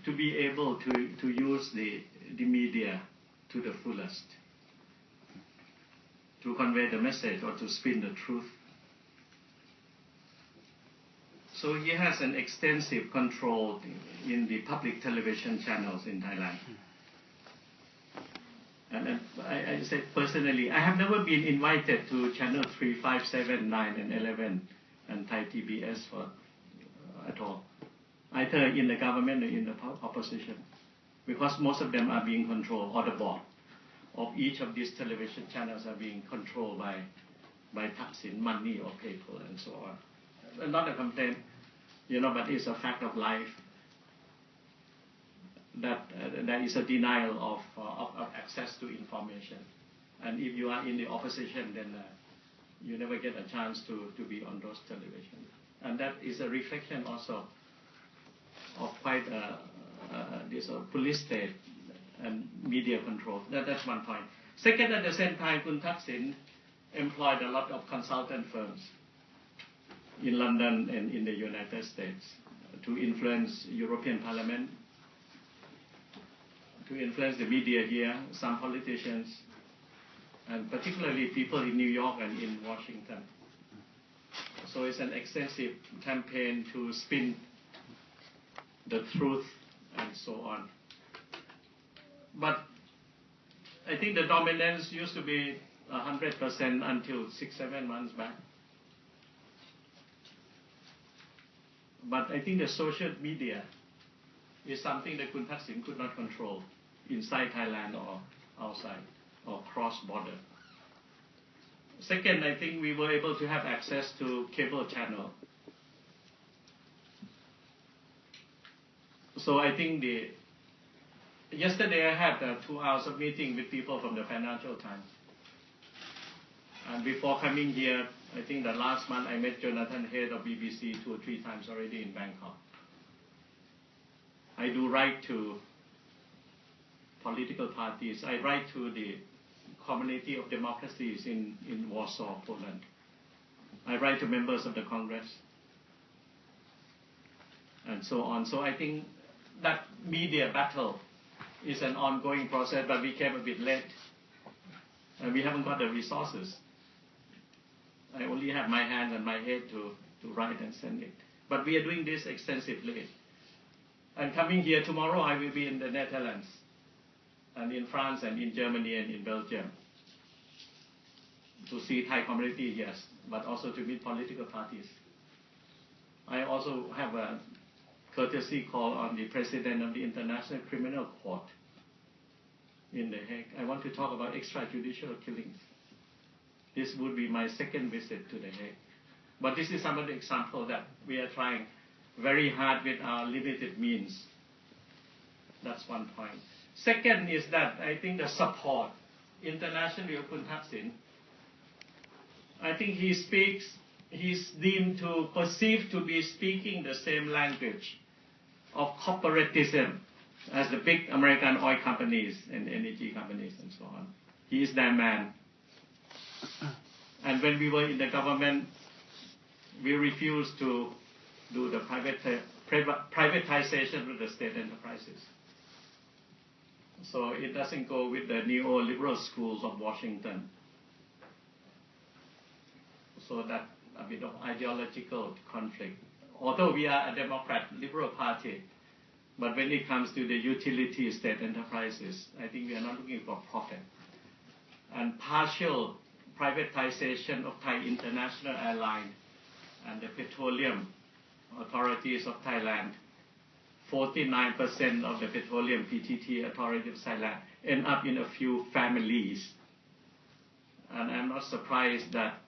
to be able to use the media to the fullest, to convey the message or to spin the truth. So he has an extensive control in the public television channels in Thailand. And I said personally, I have never been invited to channel 3, 5, 7, 9, and 11 and Thai TBS at all, either in the government or in the opposition, because most of them are being controlled, or the board of each of these television channels are being controlled by Thaksin, money or people and so on. Not a complaint, but it's a fact of life that there is a denial of access to information. And if you are in the opposition, then you never get a chance to be on those television. And that is a reflection also of quite this police state and media control. That's one point. Second, at the same time, Kun Thaksin employed a lot of consultant firms in London and in the United States to influence European Parliament, to influence the media here, some politicians, and particularly people in New York and in Washington. So it's an extensive campaign to spin the truth and so on. But I think the dominance used to be 100% until 6-7 months back. But I think the social media is something that Kun Thaksin could not control inside Thailand or outside or cross-border. Second, I think we were able to have access to cable channel. So I think yesterday I had 2 hours of meeting with people from the Financial Times. And before coming here, I think the last month I met Jonathan Head of BBC 2 or 3 times already in Bangkok. I do write to political parties. I write to the Community of Democracies in Warsaw, Poland. I write to members of the Congress and so on. So I think that media battle is an ongoing process, but we came a bit late. And we haven't got the resources. I only have my hands and my head to write and send it. But we are doing this extensively. And coming here tomorrow, I will be in the Netherlands, and in France, and in Germany, and in Belgium, to see Thai community, yes, but also to meet political parties. I also have a courtesy call on the President of the International Criminal Court in The Hague. I want to talk about extrajudicial killings. This would be my second visit to The Hague. But this is some of the examples that we are trying very hard with our limited means. That's one point. Second is that I think the support internationally of Kun Thaksin, I think he's deemed to perceived to be speaking the same language of corporatism as the big American oil companies and energy companies and so on. He is their man. And when we were in the government, we refused to do the privatization of the state enterprises. So it doesn't go with the neoliberal schools of Washington. So that a bit of ideological conflict. Although we are a Democrat, liberal party, but when it comes to the utility state enterprises, I think we are not looking for profit. And partial privatization of Thai International Airlines and the petroleum authorities of Thailand, 49% of the petroleum PTT authority of Thailand end up in a few families. And I'm not surprised that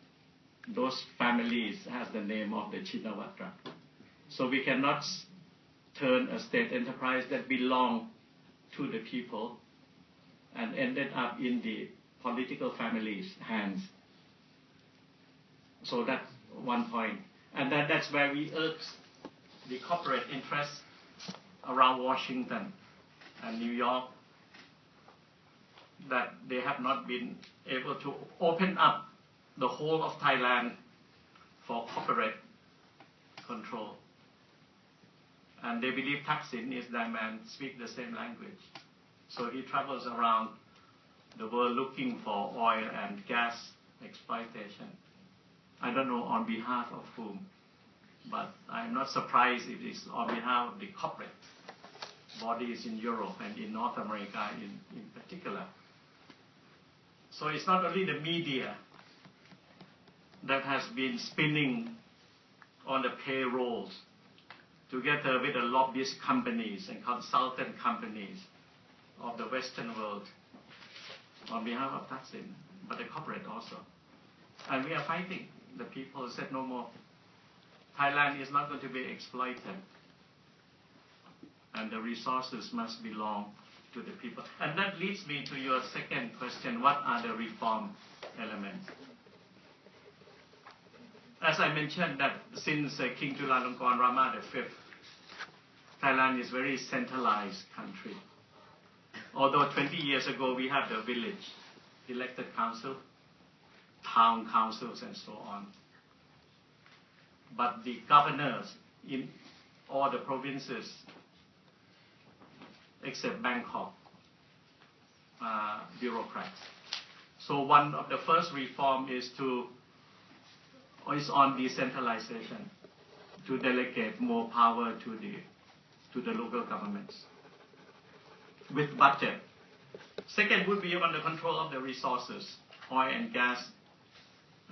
those families has the name of the Chinawatra. So we cannot turn a state enterprise that belonged to the people and ended up in the political families' hands. So that's one point. And that's where we urge the corporate interests around Washington and New York that they have not been able to open up the whole of Thailand for corporate control. And they believe Thaksin is that man, speak the same language. So he travels around the world looking for oil and gas exploitation. I don't know on behalf of whom, but I'm not surprised if it's on behalf of the corporate bodies in Europe and in North America in particular. So it's not only the media that has been spinning on the payrolls together with the lobbyist companies and consultant companies of the Western world on behalf of Thaksin, but the corporate also. And we are fighting. The people said no more. Thailand is not going to be exploited. And the resources must belong to the people. And that leads me to your second question, what are the reform elements? As I mentioned that since King Chulalongkorn Rama V, Thailand is a very centralized country. Although 20 years ago we had the village elected council, town councils and so on. But the governors in all the provinces except Bangkok are bureaucrats. So one of the first reform is on decentralization, to delegate more power to the local governments with budget. Second would be on the control of the resources, oil and gas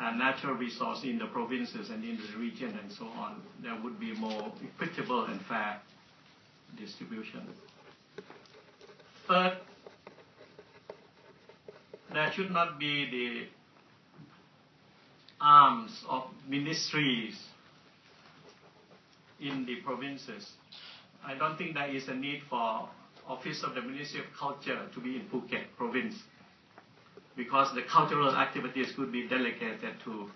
and natural resource in the provinces and in the region and so on. There would be more equitable and fair distribution. Third, there should not be the arms of ministries in the provinces. I don't think there is a need for Office of the Ministry of Culture to be in Phuket province, because the cultural activities could be delegated to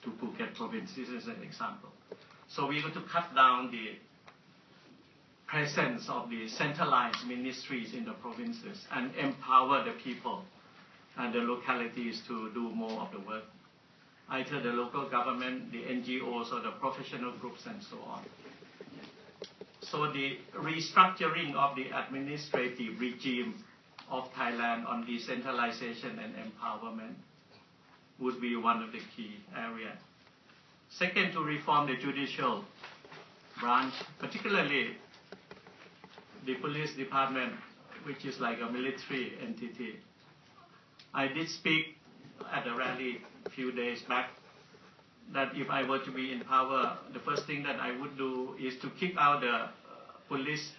Phuket province. This is an example. So we have to cut down the presence of the centralized ministries in the provinces and empower the people and the localities to do more of the work, either the local government, the NGOs, or the professional groups, and so on. So the restructuring of the administrative regime of Thailand on decentralization and empowerment would be one of the key areas. Second, to reform the judicial branch, particularly the police department, which is like a military entity. I did speak at a rally a few days back that if I were to be in power, the first thing that I would do is to kick out the police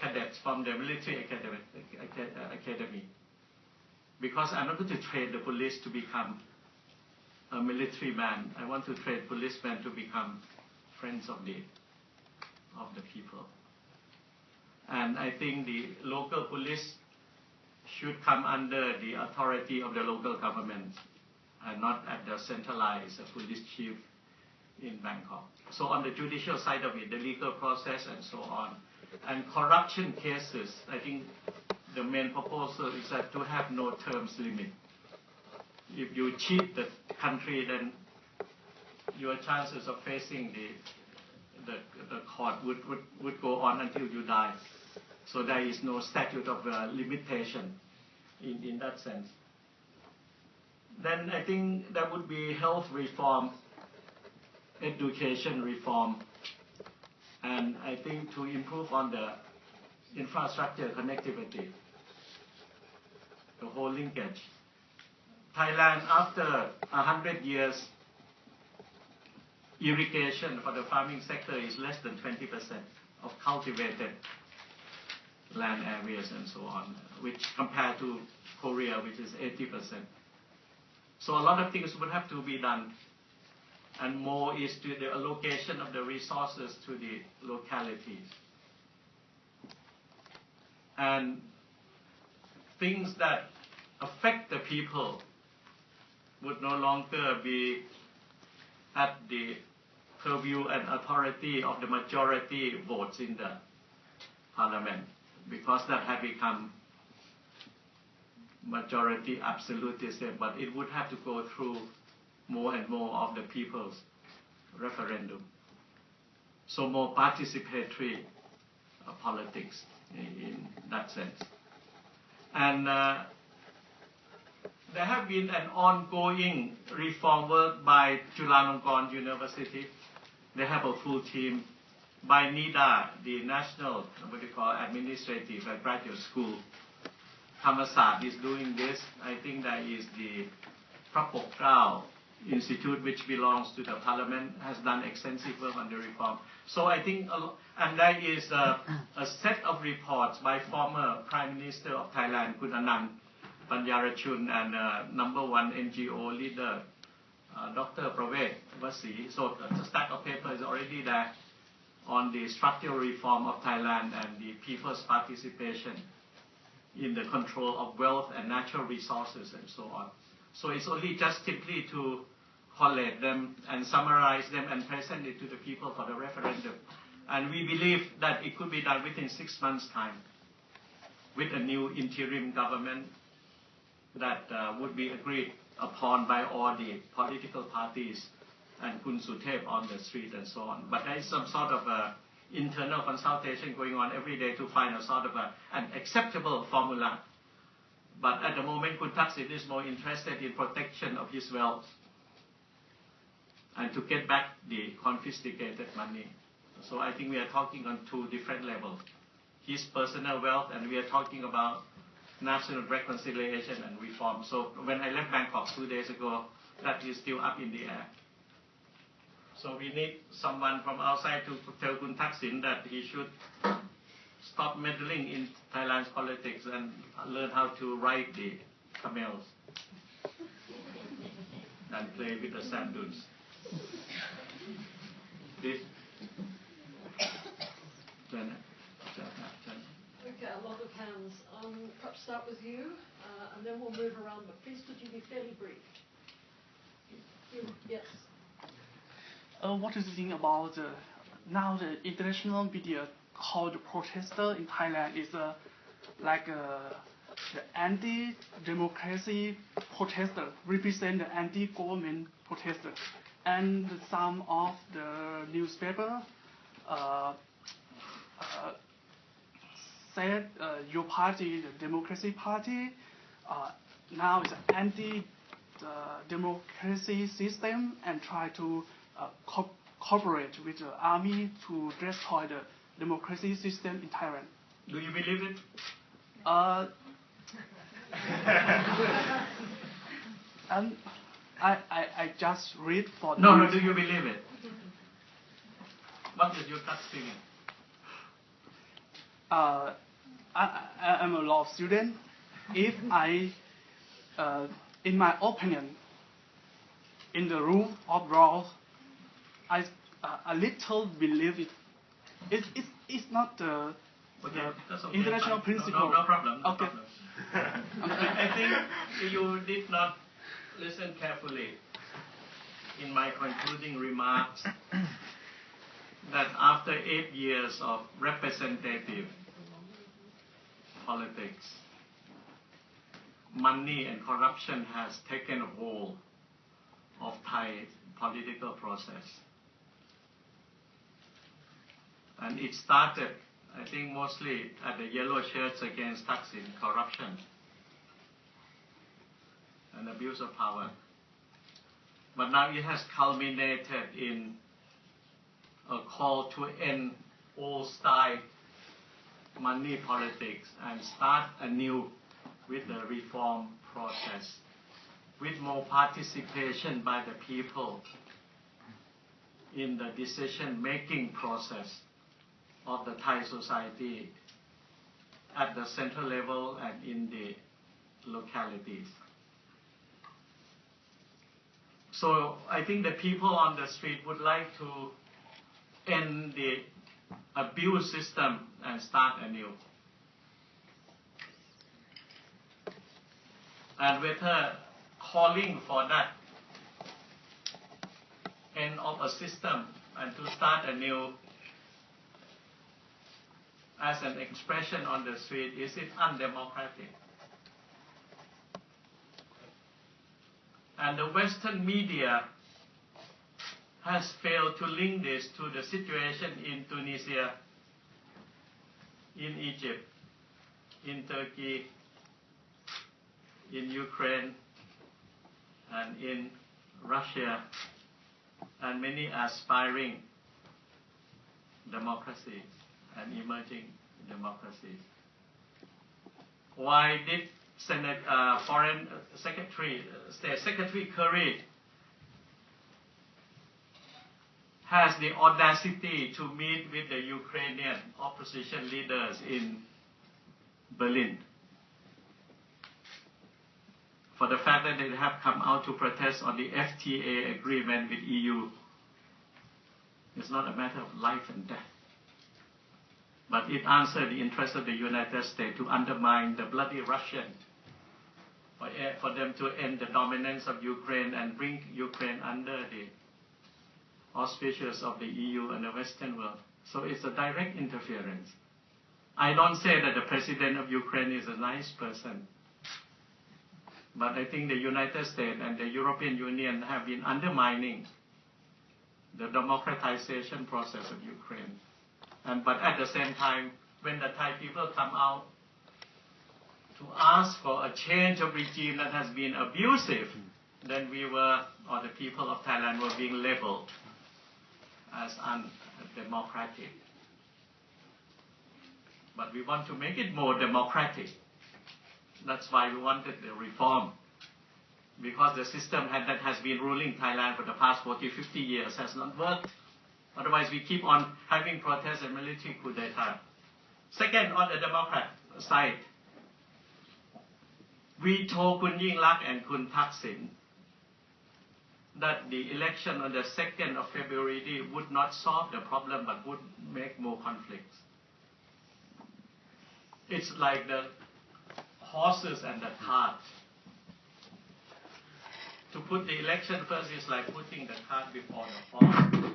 cadets from the military academy. Because I'm not going to train the police to become a military man. I want to train policemen to become friends of the people. And I think the local police should come under the authority of the local government and not at the centralized police chief in Bangkok. So on the judicial side of it, the legal process and so on. And corruption cases, I think the main proposal is that to have no terms limit. If you cheat the country, then your chances of facing the court would go on until you die. So there is no statute of limitation in that sense. Then I think there would be health reform, education reform, and I think to improve on the infrastructure connectivity, the whole linkage. Thailand, after 100 years, irrigation for the farming sector is less than 20% of cultivated land areas and so on, which compared to Korea, which is 80%. So a lot of things would have to be done, and more is to the allocation of the resources to the localities. And things that affect the people would no longer be at the purview and authority of the majority votes in the parliament, because that have become majority absolutism, but it would have to go through more and more of the people's referendum. So more participatory politics in that sense. And there have been an ongoing reform work by Chulalongkorn University. They have a full team by NIDA, the National Administrative Graduate School. Kasit is doing this. I think that is the Prapok Krao Institute, which belongs to the Parliament, has done extensive work on the reform. So I think, and there is a set of reports by former Prime Minister of Thailand, Kun Anand Panyarachun, and number one NGO leader, Dr. Pravet Vasi. So the stack of paper is already there on the structural reform of Thailand and the people's participation in the control of wealth and natural resources and so on. So it's only just simply to collate them and summarize them and present it to the people for the referendum. And we believe that it could be done within 6 months' time with a new interim government that would be agreed upon by all the political parties and Kun Suthep on the street and so on. But there is some sort of internal consultation going on every day to find a sort of an acceptable formula. But at the moment, Kun Thaksin is more interested in protection of his wealth and to get back the confiscated money. So I think we are talking on two different levels. His personal wealth, and we are talking about national reconciliation and reform. So when I left Bangkok 2 days ago, that is still up in the air. So we need someone from outside to tell Kun Thaksin that he should stop meddling in Thailand's politics and learn how to ride the camels and play with the sand dunes. Please. Okay, a lot of hands. Perhaps start with you, and then we'll move around, but please could you be fairly brief? Yes. What do you think about now the international media called the protester in Thailand is like the anti-democracy protester, represent the anti-government protester, and some of the newspaper said your party, the Democracy Party, now is anti-democracy system and try to cooperate with the army to destroy the democracy system in Thailand. Do you believe it? And I just read for No, do you believe it? What is your gut feeling? I am a law student. If I, in my opinion, in the rule of law, I a little believe it. It's not the international principle. No problem. No okay. problem. I think you did not listen carefully in my concluding remarks that after 8 years of representative politics, money and corruption has taken a hold of Thai political process. And it started, I think, mostly at the yellow shirts against Thaksin, corruption and abuse of power. But now it has culminated in a call to end old-style money politics and start anew with the reform process, with more participation by the people in the decision-making process of the Thai society at the central level and in the localities. So I think the people on the street would like to end the abuse system and start anew. And with her calling for that end of a system and to start anew as an expression on the street, is it undemocratic? And the Western media has failed to link this to the situation in Tunisia, in Egypt, in Turkey, in Ukraine, and in Russia, and many aspiring democracies and emerging democracies. Why did Foreign Secretary, State Secretary Kerry has the audacity to meet with the Ukrainian opposition leaders in Berlin for the fact that they have come out to protest on the FTA agreement with EU? It's not a matter of life and death, but it answered the interest of the United States to undermine the bloody Russian, for them to end the dominance of Ukraine and bring Ukraine under the auspices of the EU and the Western world. So it's a direct interference. I don't say that the president of Ukraine is a nice person, but I think the United States and the European Union have been undermining the democratization process of Ukraine. But at the same time, when the Thai people come out to ask for a change of regime that has been abusive, then we were, or the people of Thailand were being labeled as undemocratic. But we want to make it more democratic. That's why we wanted the reform. Because the system that has been ruling Thailand for the past 40, 50 years has not worked. Otherwise, we keep on having protests and military coup d'etat. Second, on the Democrat side, we told Kun Yingluck and Kun Thaksin that the election on the 2nd of February would not solve the problem but would make more conflicts. It's like the horses and the cart. To put the election first is like putting the cart before the horse.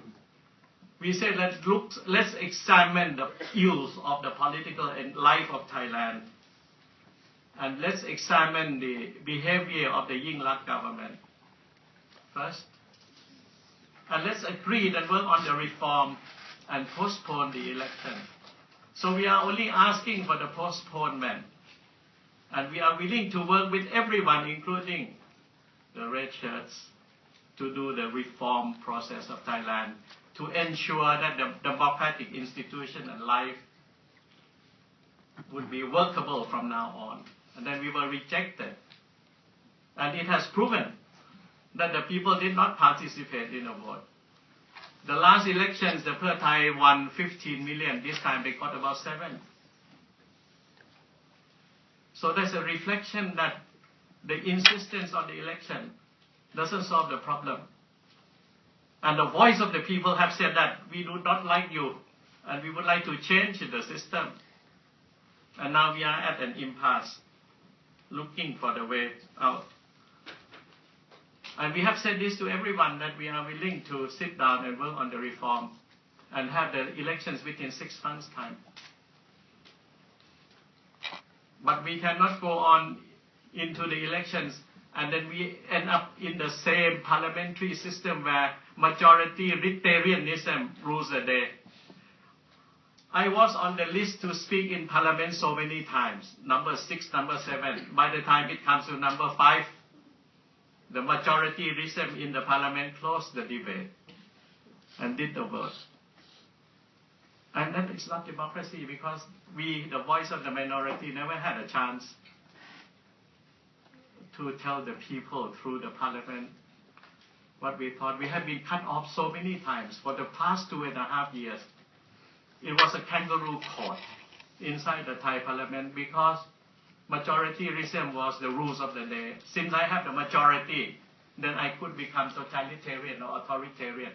We said let's examine the ills of the political life of Thailand, and let's examine the behavior of the Yingluck government first, and let's agree and work on the reform and postpone the election. So we are only asking for the postponement, and we are willing to work with everyone, including the red shirts, to do the reform process of Thailand, to ensure that the democratic institution and life would be workable from now on. And then we were rejected. And it has proven that the people did not participate in the vote. The last elections, the Pheu Thai won 15 million. This time they got about 7. So there's a reflection that the insistence on the election doesn't solve the problem. And the voice of the people have said that we do not like you and we would like to change the system. And now we are at an impasse, looking for the way out. And we have said this to everyone, that we are willing to sit down and work on the reform and have the elections within 6 months' time. But we cannot go on into the elections and then we end up in the same parliamentary system where majoritarianism rules the day. I was on the list to speak in parliament so many times, number 6, number 7. By the time it comes to number 5, the majoritarianism in the parliament closed the debate and did the vote. And that is not democracy, because we, the voice of the minority, never had a chance to tell the people through the parliament what we thought. We have been cut off so many times for the past 2.5 years. It was a kangaroo court inside the Thai parliament because majoritarianism was the rules of the day. Since I have the majority, then I could become totalitarian or authoritarian.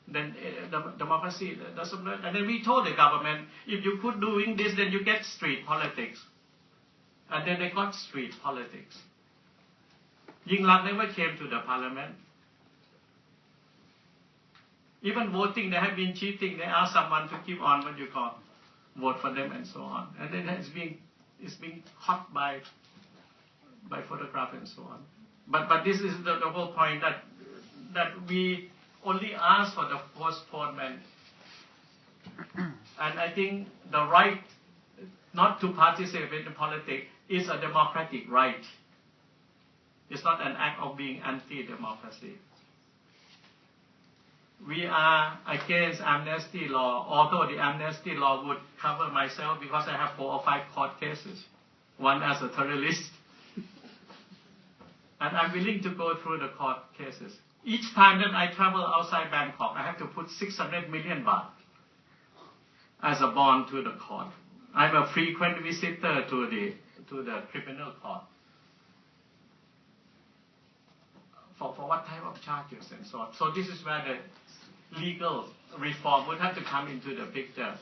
Then the democracy doesn't work. And then we told the government, if you could doing this, then you get street politics. And then they got street politics. Yingluck never came to the parliament. Even voting, they have been cheating. They ask someone to keep on vote for them and so on. And then it's being caught by photograph and so on. But this is the whole point, that we only ask for the postponement. And I think the right not to participate in politics is a democratic right. It's not an act of being anti-democracy. We are against amnesty law, although the amnesty law would cover myself because I have 4 or 5 court cases, one as a terrorist. And I'm willing to go through the court cases. Each time that I travel outside Bangkok, I have to put 600 million baht as a bond to the court. I'm a frequent visitor to the criminal court. For what type of charges and so on. So this is where the legal reform would have to come into the picture.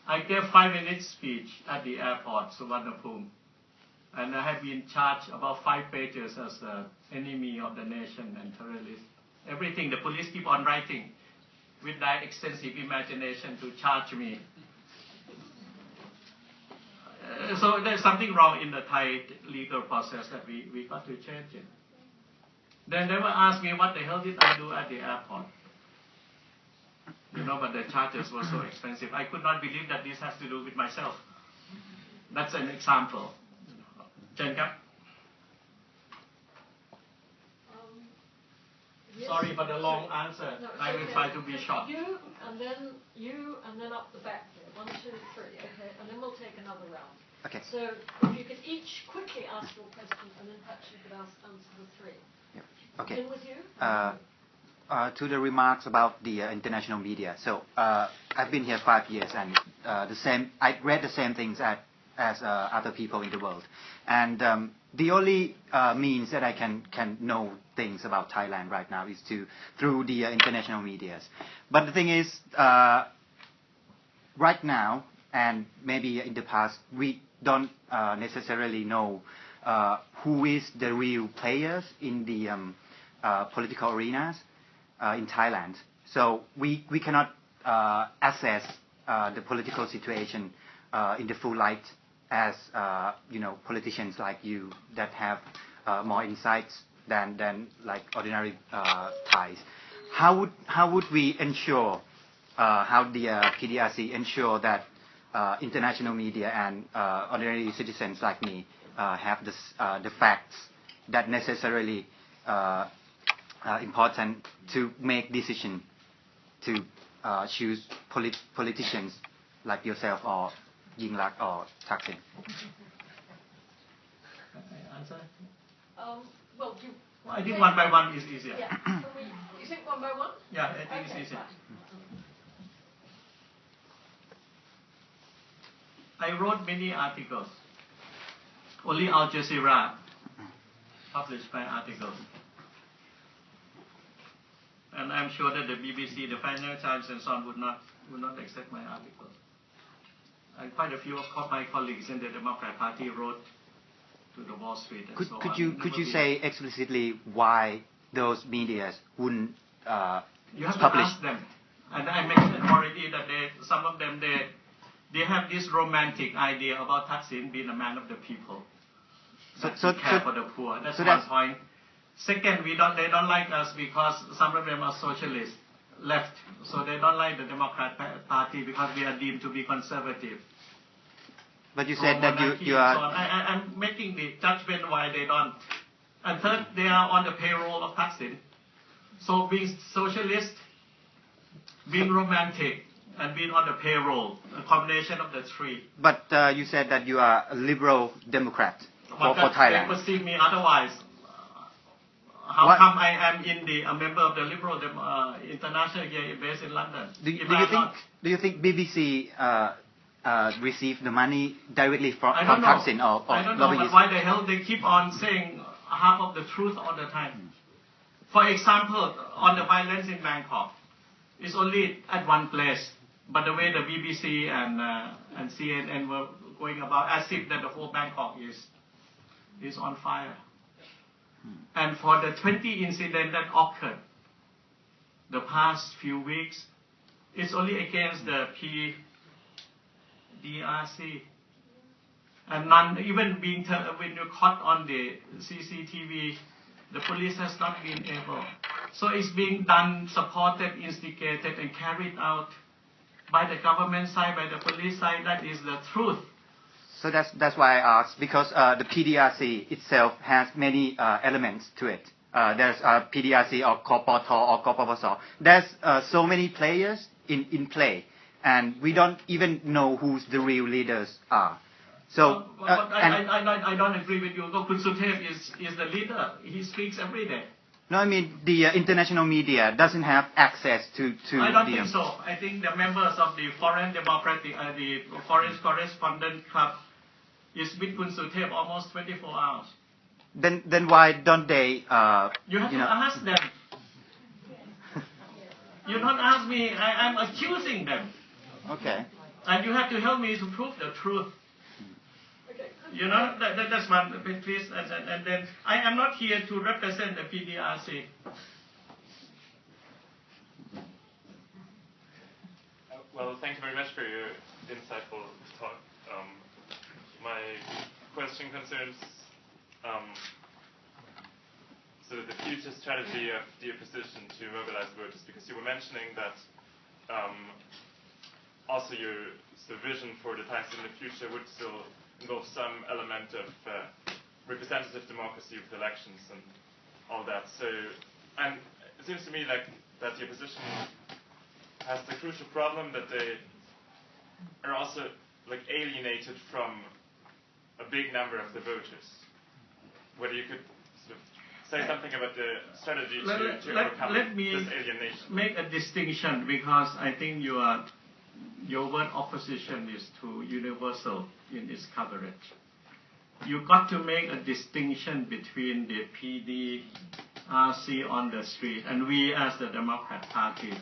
I gave 5-minute speech at the airport, Suvarnabhumi, and I have been charged about 5 pages as an enemy of the nation and terrorist. Everything, the police keep on writing with their extensive imagination to charge me. So there's something wrong in the Thai legal process that we got to change it. They never asked me what the hell did I do at the airport. But the charges were so expensive. I could not believe that this has to do with myself. That's an example. Chen Kap. Yes. Sorry for the long answer. No, I will okay. try to be short. You, and then up the back there. 1, 2, 3. Okay, and then we'll take another round. Okay. So if you could each quickly ask your question, and then perhaps you could answer the 3. Okay. Begin with you. To the remarks about the international media. So I've been here 5 years, and I read the same things as other people in the world. And the only means that I can know things about Thailand right now is through the international medias. But the thing is, right now, and maybe in the past, we don't necessarily know who is the real players in the political arenas in Thailand. So we cannot assess the political situation in the full light as politicians like you that have more insights than like ordinary Thais. How would we ensure how the PDRC ensure that international media and ordinary citizens like me have the facts that necessarily important to make decision to choose politicians like yourself or Yingluck or Thaksin? Answer? Well, I think one by one is easier. Yeah. You think one by one? Yeah, I think it's easier. I wrote many articles. Only Al Jazeera published my articles. And I'm sure that the BBC, the Financial Times and so on would not accept my articles. And quite a few of my colleagues in the Democrat Party wrote to the Wall Street and so on. Could you say explicitly why those medias wouldn't you have publish? To ask them. And I mentioned already that some of them they have this romantic idea about Thaksin being a man of the people. So care for the poor. That's one point. Second, they don't like us because some of them are socialist, left. So they don't like the Democrat Party because we are deemed to be conservative. But you said that you are... So I'm making the judgment why they don't. And third, they are on the payroll of Thaksin. So being socialist, being romantic, and being on the payroll, a combination of the 3. But you said that you are a liberal Democrat for Thailand. They perceive me otherwise. How come I am a member of the Liberal International here based in London? Do you think BBC receive the money directly from Thaksin or I don't know, but why the hell they keep on saying half of the truth all the time? For example, on the violence in Bangkok, it's only at one place. But the way the BBC and CNN were going about, as if that the whole Bangkok is on fire. And for the 20 incidents that occurred the past few weeks, it's only against the PDRC. And none, even when you're caught on the CCTV, the police has not been able So it's being done, supported, instigated, and carried out by the government side, by the police side. That is the truth. So that's why I asked, because the PDRC itself has many elements to it. There's PDRC or Kopoto or Kopopso. There's so many players in play, and we don't even know who the real leaders are. So I don't agree with you. Kun Suthep is the leader. He speaks every day. No, I mean the international media doesn't have access to. I don't think so. I think the members of the Foreign Democratic, the Foreign Correspondent Club, is with Kun Suthep almost 24 hours. Then why don't they? You have to ask them. You don't ask me. I'm accusing them. Okay. And you have to help me to prove the truth. You know, that's one, please. And then I am not here to represent the PDRC. Well, thank you very much for your insightful talk. My question concerns so the future strategy of the opposition to mobilize voters, because you were mentioning that also your vision for the times in the future would still involve some element of representative democracy with elections and all that. So, and it seems to me like that the opposition has the crucial problem that they are also like alienated from a big number of the voters. Whether you could sort of say something about the strategy to overcome this alienation. Make a distinction, because I think your word opposition is too universal in its coverage. You got to make a distinction between the PDRC on the street and we as the Democrat Party.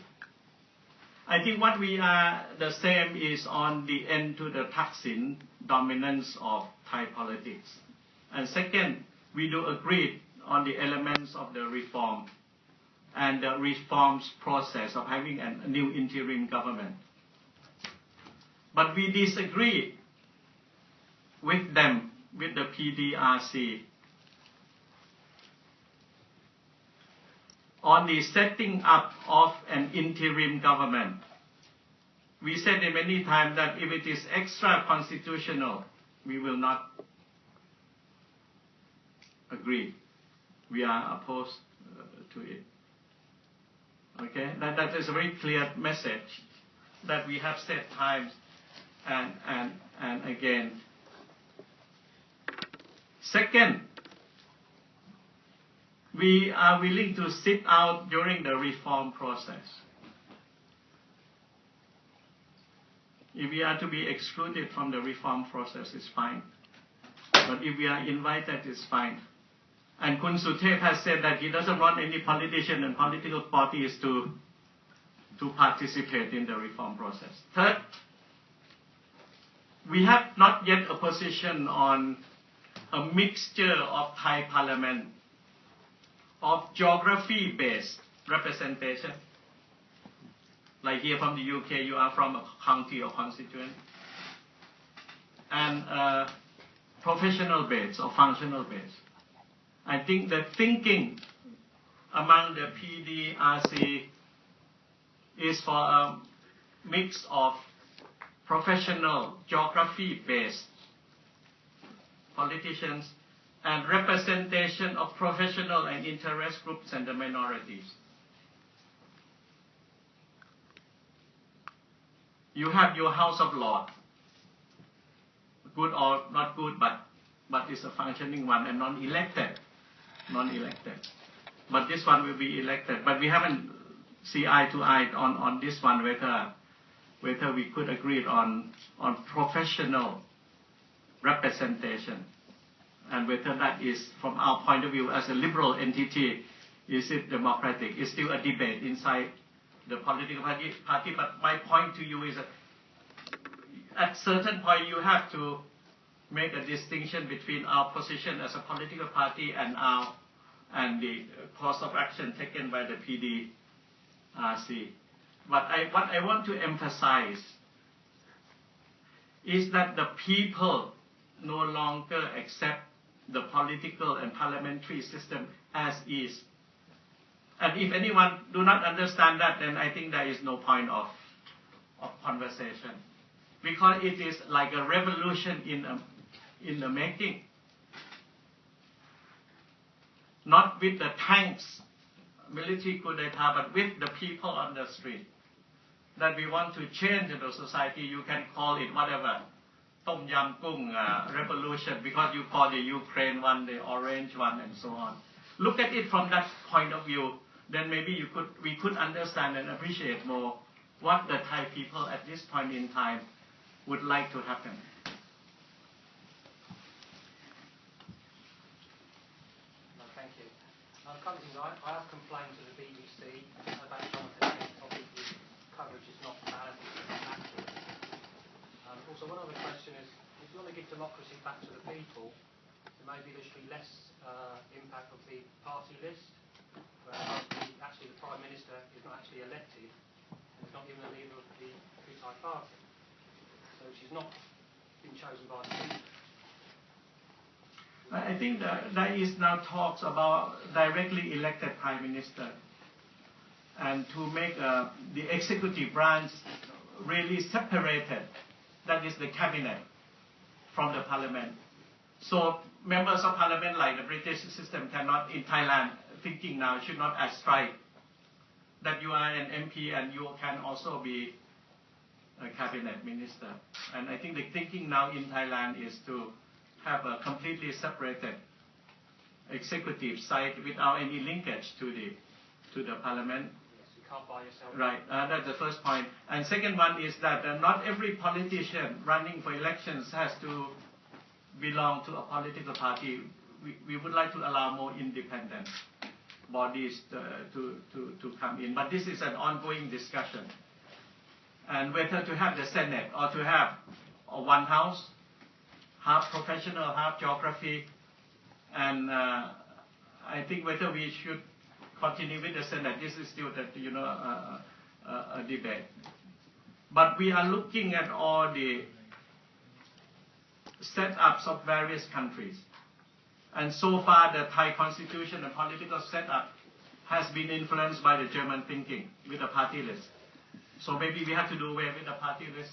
I think what we are the same is on the end to the Thaksin dominance of Thai politics. And second, we do agree on the elements of the reform and the reforms process of having a new interim government. But we disagree with them, with the PDRC, on the setting up of an interim government. We said it many times that if it is extra constitutional, we will not agree. We are opposed to it. Okay, that is a very clear message that we have said times and again. Second, we are willing to sit out during the reform process. If we are to be excluded from the reform process, it's fine. But if we are invited, it's fine. And Kun Suthep has said that he doesn't want any politician and political parties to participate in the reform process. Third, we have not yet a position on a mixture of Thai parliament, of geography-based representation. Like here from the UK, you are from a county or constituent. And professional base or functional base. I think the thinking among the PDRC is for a mix of professional, geography-based politicians and representation of professional and interest groups and the minorities. You have your House of Lords, good or not good, but it's a functioning one and non-elected. But this one will be elected. But we haven't see eye to eye on this one whether we could agree on professional representation, and whether that is, from our point of view as a liberal entity, is it democratic? It's still a debate inside the political party. But my point to you is that at certain point you have to make a distinction between our position as a political party and the course of action taken by the PDRC. What I want to emphasize is that the people no longer accept the political and parliamentary system as is. And if anyone do not understand that, then I think there is no point of conversation, because it is like a revolution in the making. Not with the tanks, military coup d'etat, but with the people on the street. That we want to change the society. You can call it whatever, Tom Yam Kung revolution, because you call the Ukraine one, the orange one, and so on. Look at it from that point of view, then maybe we could understand and appreciate more what the Thai people at this point in time would like to happen. No, thank you. I have complained to the BBC about some of the topic coverage is not balanced, it's not accurate. Also, one other question is, if you want to give democracy back to the people, then maybe there should be less impact of the party list, where actually the Prime Minister is not actually elected, and is not even the leader of the Thai party. So she's not been chosen by the people. I think that there is now talks about directly elected Prime Minister, and to make the executive branch really separated, that is the cabinet, from the parliament. So members of parliament, like the British system, cannot, in Thailand, thinking now, should not aspire that you are an MP and you can also be a cabinet minister. And I think the thinking now in Thailand is to have a completely separated executive side without any linkage to the parliament. Yes, you can't buy yourself. Right, that's the first point. And second one is that not every politician running for elections has to belong to a political party. We would like to allow more independent bodies to come in. But this is an ongoing discussion. And whether to have the Senate or to have one house, half professional, half geography, and I think whether we should continue with the Senate, this is still a debate. But we are looking at all the setups of various countries. And so far, the Thai constitution and political setup has been influenced by the German thinking with the party list. So maybe we have to do away with the party list,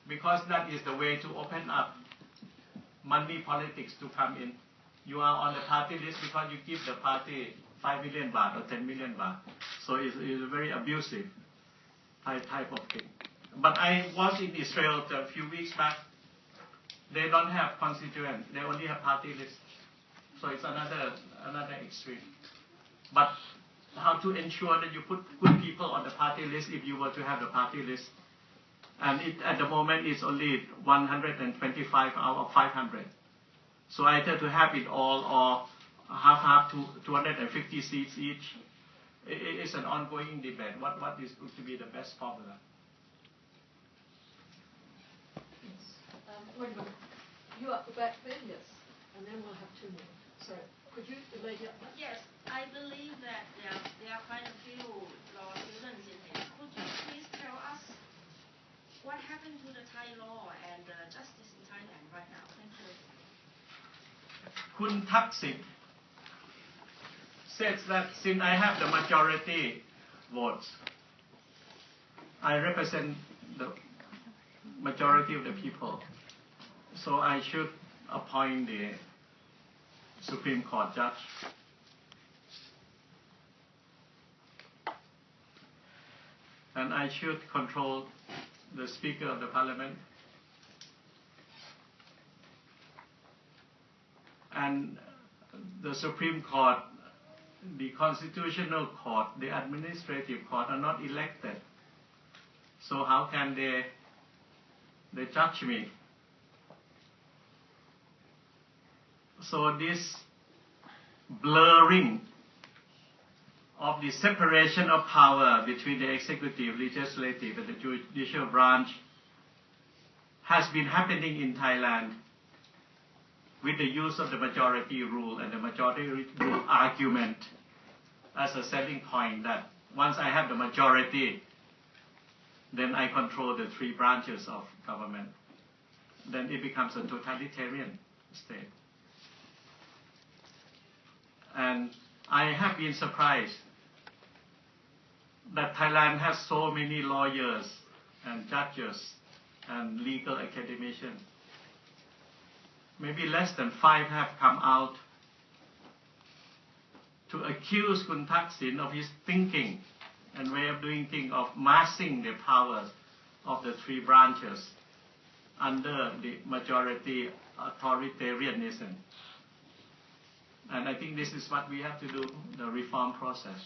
because that is the way to open up money politics to come in. You are on the party list because you give the party 5 million baht or 10 million baht. So it's a very abusive type of thing. But I was in Israel a few weeks back. They don't have constituent, they only have party list. So it's another extreme. But how to ensure that you put good people on the party list if you were to have the party list? And at the moment it's only 125 out of 500. So either to have it all or half to 250 seats each. It's an ongoing debate. What is going to be the best formula? Wait a minute. You up the back there? Yes. And then we'll have two more. So could you, the lady up there? Yes, I believe that there are quite a few law students in here. Could you please tell us what happened to the Thai law and justice in Thailand right now? Thank you. Kun Thaksin says that since I have the majority votes, I represent the majority of the people. So I should appoint the Supreme Court judge. And I should control the Speaker of the Parliament. And the Supreme Court, the Constitutional Court, the Administrative Court are not elected. So how can they judge me? So this blurring of the separation of power between the executive, legislative, and the judicial branch has been happening in Thailand with the use of the majority rule and the majority rule argument as a selling point that once I have the majority, then I control the three branches of government. Then it becomes a totalitarian state. And I have been surprised that Thailand has so many lawyers and judges and legal academicians. Maybe less than 5 have come out to accuse Kun Thaksin of his thinking and way of doing things, of massing the powers of the 3 branches under the majority authoritarianism. And I think this is what we have to do, the reform process.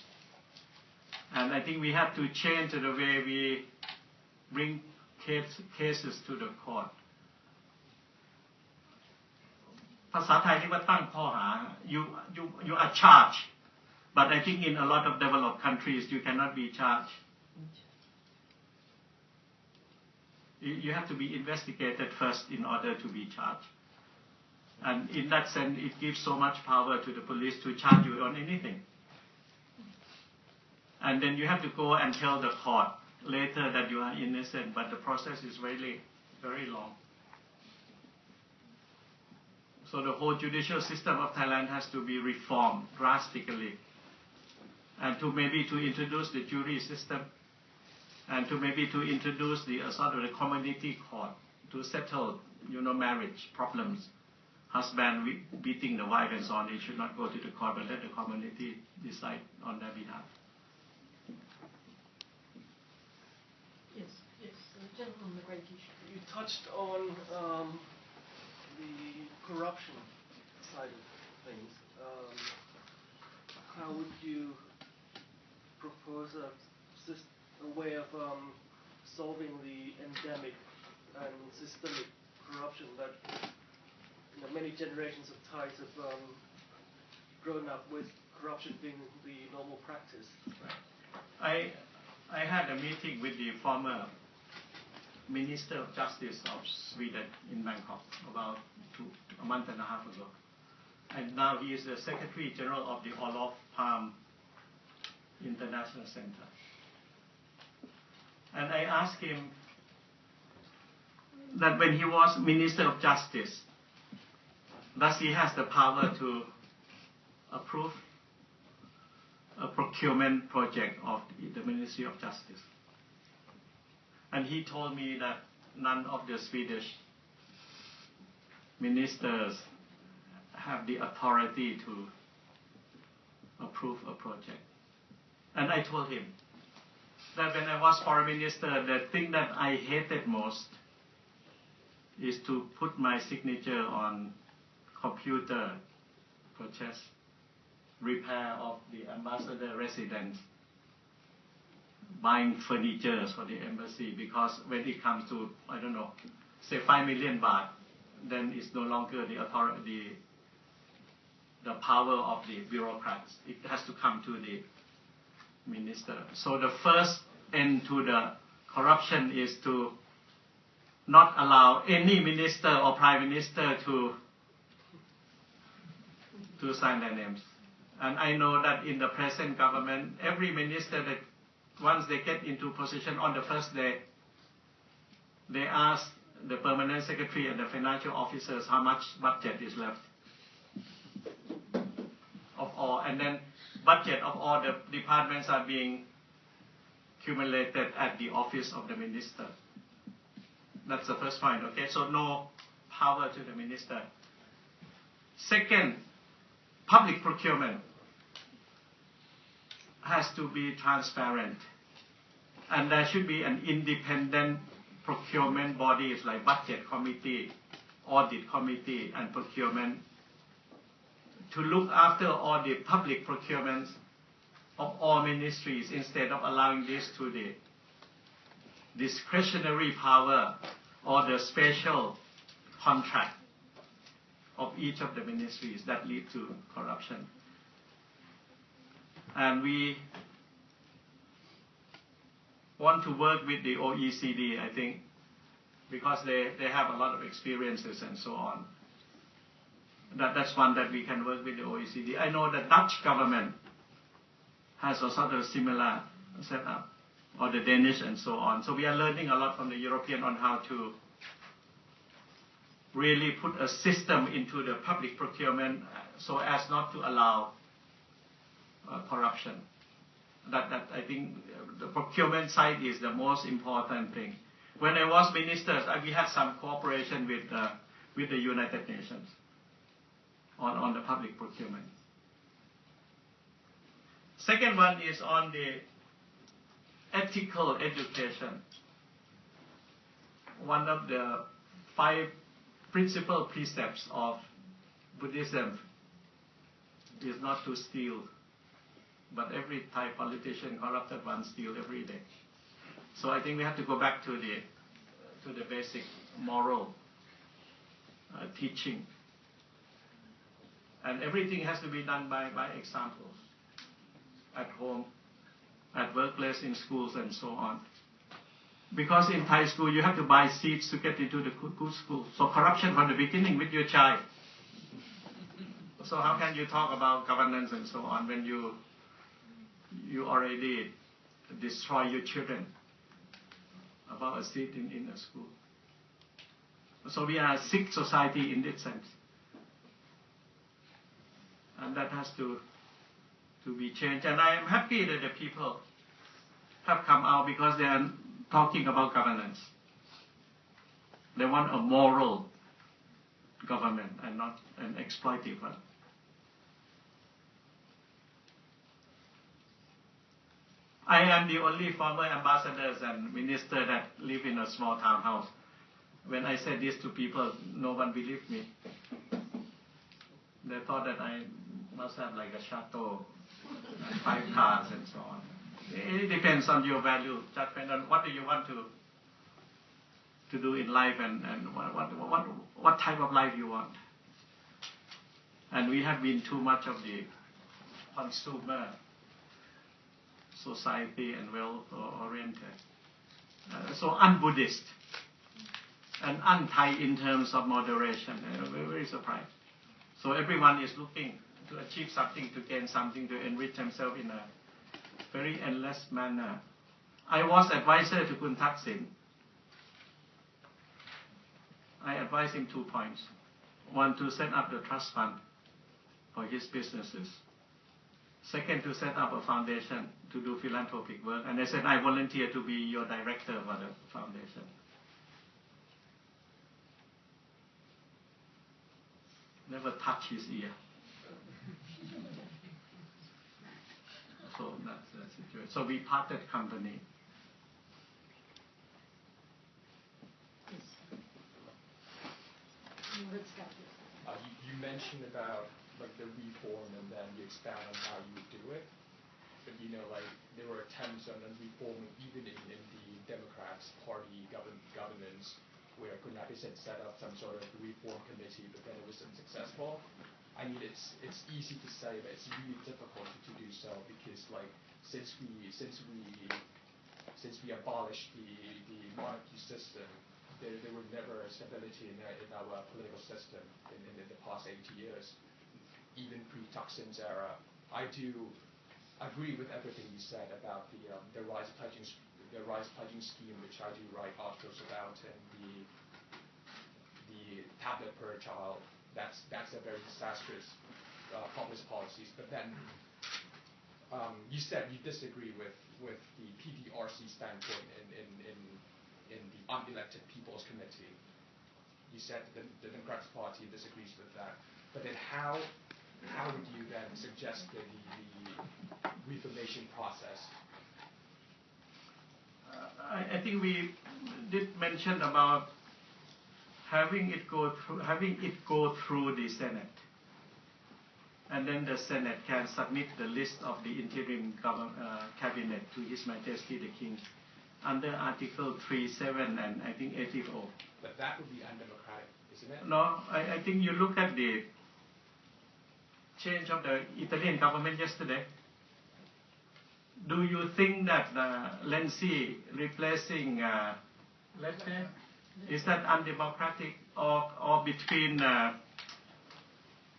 And I think we have to change the way we bring cases to the court. ภาษาไทยเรียกว่าตั้งข้อหา you are charged, but I think in a lot of developed countries you cannot be charged. You have to be investigated first in order to be charged. And in that sense, it gives so much power to the police to charge you on anything. And then you have to go and tell the court later that you are innocent, but the process is really very long. So the whole judicial system of Thailand has to be reformed drastically, and to maybe to introduce the jury system, and to maybe to introduce the sort of the community court to settle, marriage problems. Husband beating the wife and so on, they should not go to the court, but let the community decide on their behalf. Yes, gentleman on the great issue. You touched on the corruption side of things. How would you propose a way of solving the endemic and systemic corruption that many generations of Thais have grown up with corruption being the normal practice? I had a meeting with the former Minister of Justice of Sweden in Bangkok about a month and a half ago. And now he is the Secretary General of the Olof Palme International Center. And I asked him that when he was Minister of Justice, does he has the power to approve a procurement project of the Ministry of Justice? And he told me that none of the Swedish ministers have the authority to approve a project. And I told him that when I was foreign minister, the thing that I hated most is to put my signature on computer purchase, repair of the ambassador residence, buying furniture for the embassy, because when it comes to, I don't know, say 5 million baht, then it's no longer the authority, the power of the bureaucrats. It has to come to the minister. So the first end to the corruption is to not allow any minister or prime minister to sign their names. And I know that in the present government, every minister that once they get into position on the first day, they ask the permanent secretary and the financial officers how much budget is left of all, and then budget of all the departments are being accumulated at the office of the minister. That's the first point, okay? So no power to the minister. Second, public procurement has to be transparent. And there should be an independent procurement bodies like budget committee, audit committee, and procurement to look after all the public procurements of all ministries instead of allowing this to the discretionary power or the special contract of each of the ministries that lead to corruption. And we want to work with the OECD, I think, because they have a lot of experiences and so on. That's one that we can work with the OECD. I know the Dutch government has a sort of similar setup, or the Danish and so on. So we are learning a lot from the European on how to really put a system into the public procurement so as not to allow corruption. That I think the procurement side is the most important thing. When I was minister, we had some cooperation with the United Nations on the public procurement. Second one is on the ethical education. One of the 5 principal precepts of Buddhism is not to steal, but every Thai politician, corrupted one, steal every day. So I think we have to go back to the basic moral teaching, and everything has to be done by examples, at home, at workplace, in schools, and so on. Because in Thai school you have to buy seats to get into the good school. So corruption from the beginning with your child. So how can you talk about governance and so on when you already destroy your children about a seat in a school? So we are a sick society in that sense. And that has to be changed. And I am happy that the people have come out because they are talking about governance. They want a moral government and not an exploitative one. I am the only former ambassadors and minister that live in a small townhouse. When I said this to people, no one believed me. They thought that I must have like a chateau, 5 cars and so on. It depends on your value, judgment, on what do you want to do in life and what type of life you want. And we have been too much of the consumer society and wealth-oriented. So un-Buddhist and un-Thai in terms of moderation. We're very surprised. So everyone is looking to achieve something, to gain something, to enrich themselves in a very endless manner. I was advisor to Kun Thaksin. I advised him 2 points. One, to set up the trust fund for his businesses. Second, to set up a foundation to do philanthropic work. And I said, I volunteer to be your director for the foundation. Never touch his ear. So that's the situation. So we parted company. You mentioned about like the reform and then you expound on how you would do it. But like there were attempts on reforming even in the Democrats Party governance where Kun Thaksin set up some sort of reform committee, but then it was unsuccessful. I mean, it's easy to say, but it's really difficult to do so because like since we abolished the monarchy system, there were never stability in our political system in the past 80 years, even pre-Thaksin's era. I do agree with everything you said about the rise pledging scheme, which I do write articles about, and the tablet per child. That's a very disastrous populist policies. But then you said you disagree with the PDRC standpoint in the unelected People's Committee. You said the Democratic Party disagrees with that. But then how would you then suggest the reformation process? I think we did mention about having it go through the Senate, and then the Senate can submit the list of the interim cabinet to His Majesty the King under Article 37 and I think 80. But that would be undemocratic, isn't it? No, I think you look at the change of the Italian government yesterday. Do you think that Renzi replacing Lette, is that undemocratic? Or between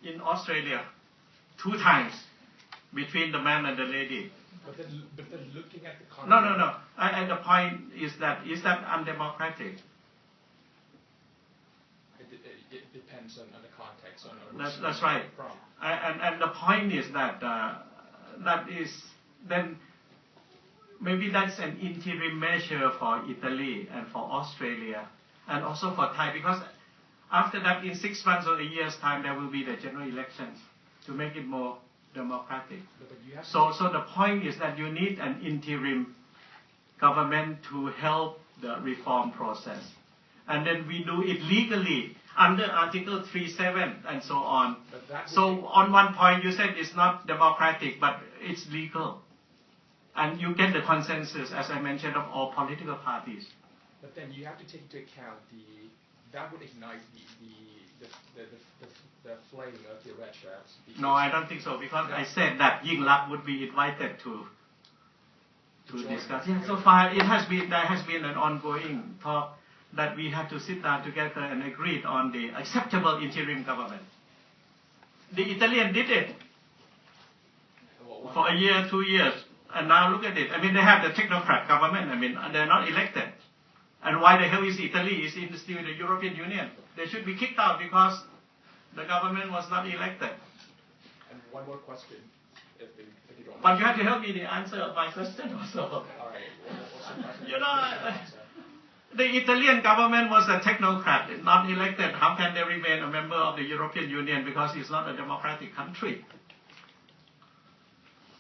in Australia 2 times between the man and the lady? But then looking at the context. No. And the point is that undemocratic? It depends on the context. That's right. And the point is that that is then maybe that's an interim measure for Italy and for Australia and also for Thai, because after that, in 6 months or a year's time, there will be the general elections to make it more democratic. So the point is that you need an interim government to help the reform process. And then we do it legally under Article 37 and so on. So on one point you said it's not democratic, but it's legal. And you get the consensus, as I mentioned, of all political parties. But then you have to take into account that would ignite the flame of the red shirts. No, I don't think so, because I said that Yingluck would be invited to discuss. Yeah, so far there has been an ongoing talk that we had to sit down together and agree on the acceptable interim government. The Italian did it for a year, 2 years, and now look at it. I mean, they have the technocrat government. I mean, they're not elected. And why the hell is Italy still in the European Union? They should be kicked out because the government was not elected. And one more question, if you don't mind. But you have to help me the answer of my question also. All right. What's your question? You know, the Italian government was a technocrat, not elected. How can they remain a member of the European Union because it's not a democratic country?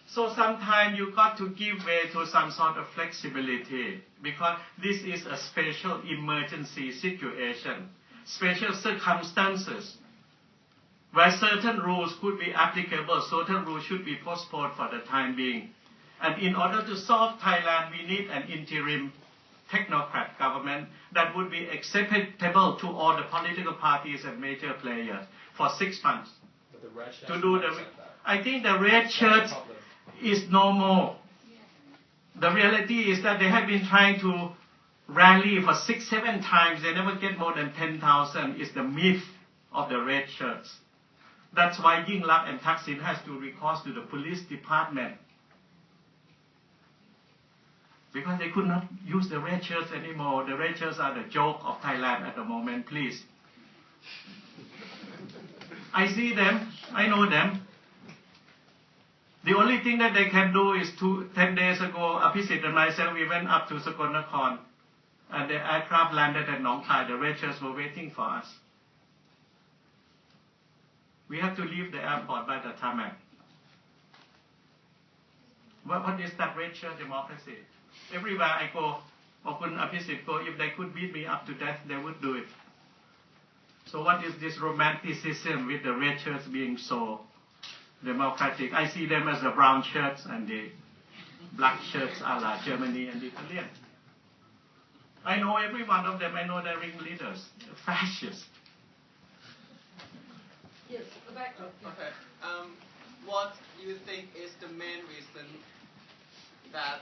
So sometimes you got to give way to some sort of flexibility, because this is a special emergency situation, special circumstances, where certain rules could be applicable, certain rules should be postponed for the time being. And in order to solve Thailand, we need an interim technocrat government that would be acceptable to all the political parties and major players for 6 months. But the red shirts To do the, accept that. I think the red shirts is no more. The reality is that they have been trying to rally for 6-7 times. They never get more than 10,000. Is the myth of the red shirts. That's why Yingluck and Thaksin has to recourse to the police department, because they could not use the red shirts anymore. The red shirts are the joke of Thailand at the moment, please. I see them, I know them. The only thing that they can do is 10 days ago, Aphisit and myself, we went up to Sakonnakorn, and the aircraft landed at Nong Khai. The red shirts were waiting for us. We have to leave the airport by the tarmac. What is that red shirt democracy? Everywhere I go, or Kun Aphisit go, if they could beat me up to death, they would do it. So what is this romanticism with the red shirts being so democratic? I see them as the brown shirts and the black shirts a la Germany and Italy. I know every one of them. I know their ringleaders, fascists. Yes, the back. Okay. What do you think is the main reason that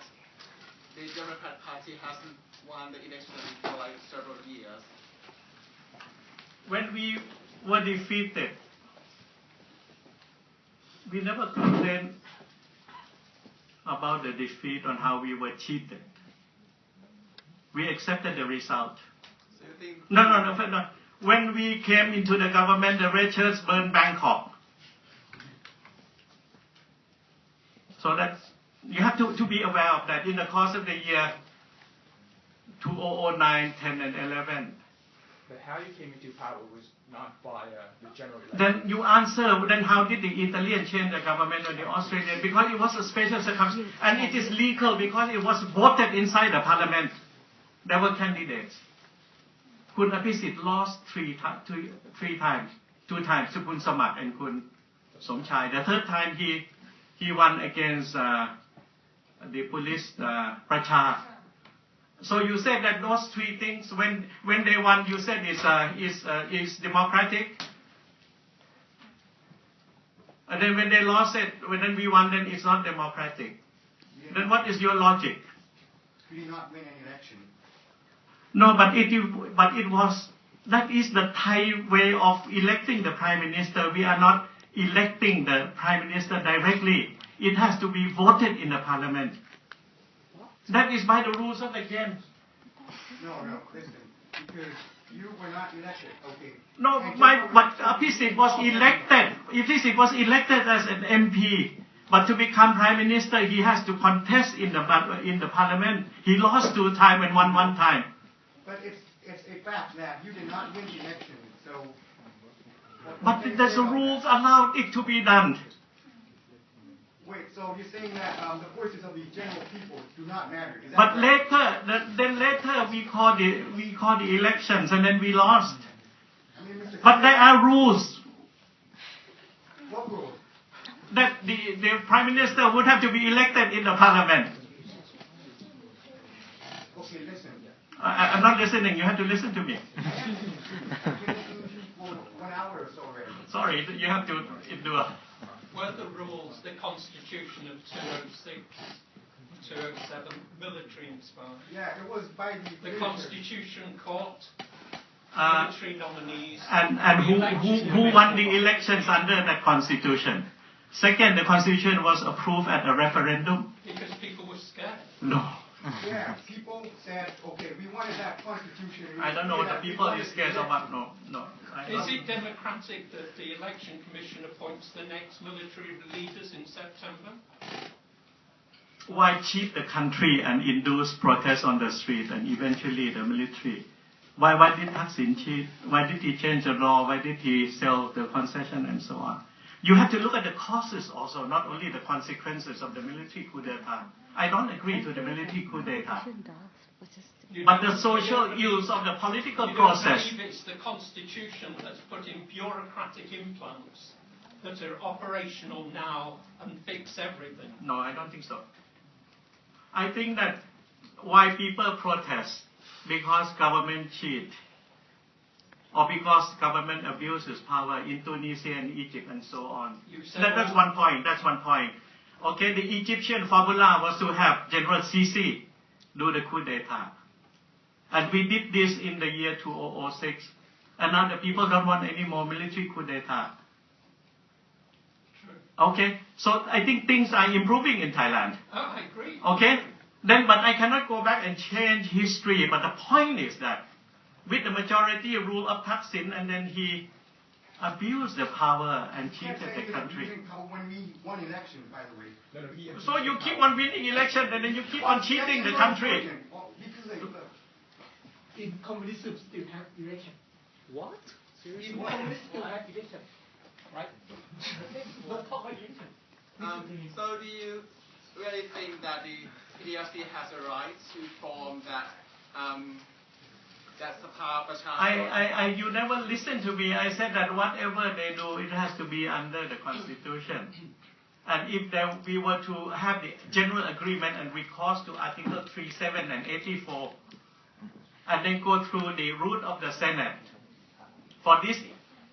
the Democrat Party hasn't won the election for like several years? When we were defeated, we never complained about the defeat on how we were cheated. We accepted the result. So you think? No. When we came into the government, the red shirts burned Bangkok. So that's, you have to be aware of that. In the course of the year 2009, 10, and 11. But how you came into power was not via the general election. Then you answer, then how did the Italian change the government or the Australian? Because it was a special circumstance. And it is legal because it was voted inside the parliament. There were candidates. Kun Aphisit lost three times, 2 times to Kun Samat and Kun Somchai. The third time he won against the police Pracha. So you said that those 3 things, when they won, you said is democratic. And then when they lost it, when we won, then it's not democratic. Then what is your logic? We did not win any election. No, but it was, that is the Thai way of electing the Prime Minister. We are not electing the Prime Minister directly. It has to be voted in the Parliament. That is by the rules of the game. No, listen, because you were not elected, okay. No, but Aphisit was elected. Aphisit was elected as an MP But to become prime minister, he has to contest in the parliament. He lost 2 times and won 1 time. But it's a fact that you did not win the election, so. But the rules allowed it to be done. Wait, so you're saying that the voices of the general people do not matter? Is that But correct? later we called the elections and then we lost. I mean, Mr. But there are rules What rules? that the prime minister would have to be elected in the parliament. Okay, listen. I'm not listening. You have to listen to me. I've been listening to you for 1 hour or so already. Sorry, you have to endure. Were the rules, the Constitution of 206, 207, military inspired? Yeah, it was by The Constitution Court, Uh, military nominees. and who won the elections under that constitution? Second, the constitution was approved at a referendum. Because people were scared. No. Yeah, people said, okay, we wanted that constitution. I don't know. The people is scared of what? No. Is it democratic that the election commission appoints the next military leaders in September? Why cheat the country and induce protests on the street and eventually the military? Why did Thaksin cheat? Why did he change the law? Why did he sell the concession and so on? You have to look at the causes also, not only the consequences of the military coup d'etat. I don't agree to the military coup d'etat. But the social ills of the political process. You don't believe it's the Constitution that's put in bureaucratic implants that are operational now and fix everything? No, I don't think so. I think that why people protest because government cheat or because government abuses power in Tunisia and Egypt and so on. That's one point. That's one point. Okay, the Egyptian formula was to have General Sisi do the coup d'etat. And we did this in the year 2006. And now the people don't want any more military coup d'etat. Okay, so I think things are improving in Thailand. Oh, I agree. Okay, then but I cannot go back and change history. But the point is that with the majority rule of Thaksin, and then he abused the power and cheated the country. When we won elections, by the way. So you keep on winning elections and then you keep on cheating the country. In communism still have election. What? In communism still have election. Right? Don't talk about election. So do you really think that the PDRC has a right to form that Sabha Prachashan? You never listen to me. I said that whatever they do, it has to be under the constitution. And if we were to have the general agreement and recourse to Article 37 and 84, and then go through the route of the Senate, for this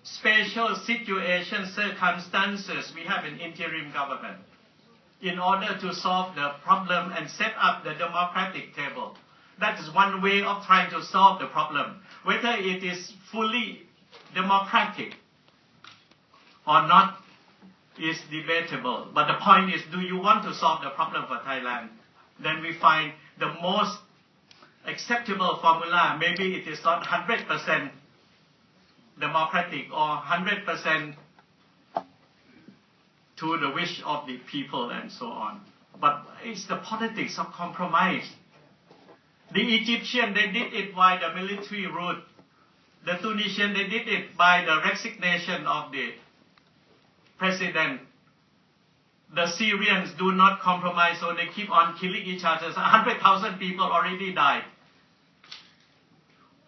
special situation, circumstances, we have an interim government in order to solve the problem and set up the democratic table. That is one way of trying to solve the problem. Whether it is fully democratic or not is debatable. But the point is, do you want to solve the problem for Thailand? Then we find the most acceptable formula. Maybe it is not 100% democratic or 100% to the wish of the people and so on. But it's the politics of compromise. The Egyptian, they did it by the military route. The Tunisian, they did it by the resignation of the president. The Syrians do not compromise, so they keep on killing each other. 100,000 people already died.